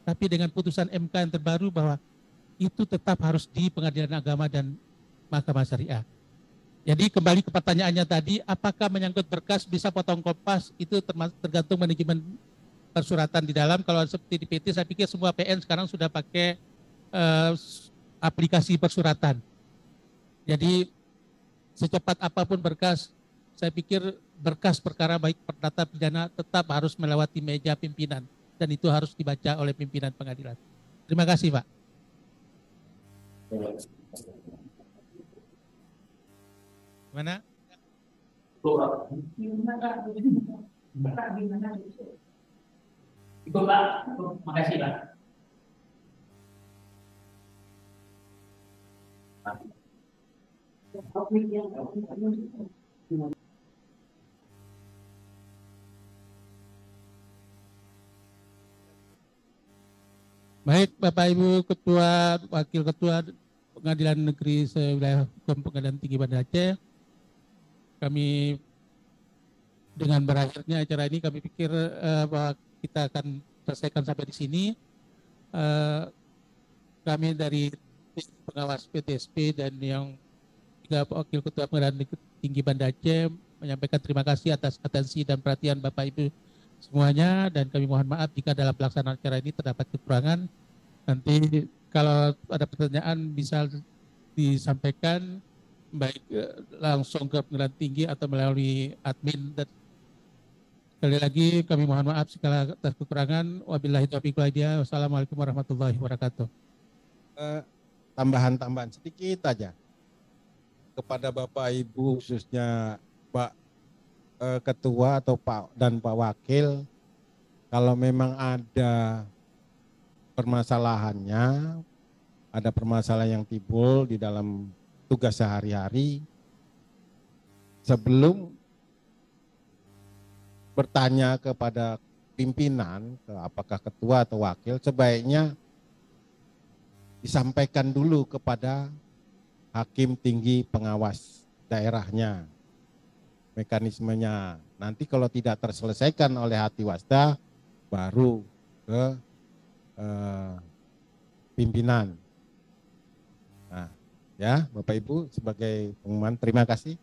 Tapi dengan putusan MK yang terbaru bahwa itu tetap harus di pengadilan agama dan Mahkamah Syariah. Jadi kembali ke pertanyaannya tadi, apakah menyangkut berkas bisa potong kompas, itu tergantung manajemen persuratan di dalam. Kalau seperti di PT, saya pikir semua PN sekarang sudah pakai aplikasi persuratan. Jadi secepat apapun berkas, saya pikir berkas perkara baik perdata pidana tetap harus melewati meja pimpinan. Dan itu harus dibaca oleh pimpinan pengadilan. Terima kasih Pak. Mana? Itu Pak, makasih Pak. Baik Bapak Ibu Ketua, Wakil Ketua Pengadilan Negeri Sewilayah Hukum Pengadilan Tinggi Banda Aceh, kami dengan berakhirnya acara ini kami pikir bahwa kita akan selesaikan sampai di sini. Kami dari pengawas PTSP dan yang juga Wakil Ketua Pengadilan Tinggi Banda Aceh menyampaikan terima kasih atas atensi dan perhatian Bapak Ibu semuanya, dan kami mohon maaf jika dalam pelaksanaan acara ini terdapat kekurangan. Nanti kalau ada pertanyaan bisa disampaikan baik langsung ke Pengadilan Tinggi atau melalui admin. Dan sekali lagi kami mohon maaf segala atas kekurangan. Wabillahi taufiq wal hidayah. Wassalamualaikum warahmatullahi wabarakatuh. Tambahan sedikit aja kepada Bapak Ibu, khususnya Pak Ketua atau Pak dan Pak Wakil, kalau memang ada permasalahannya, ada permasalahan yang timbul di dalam tugas sehari-hari, sebelum bertanya kepada pimpinan, apakah ketua atau wakil, sebaiknya disampaikan dulu kepada hakim tinggi pengawas daerahnya mekanismenya. Nanti kalau tidak terselesaikan oleh Hatiwasda, baru ke pimpinan. Nah, ya Bapak Ibu, sebagai pengumuman, terima kasih.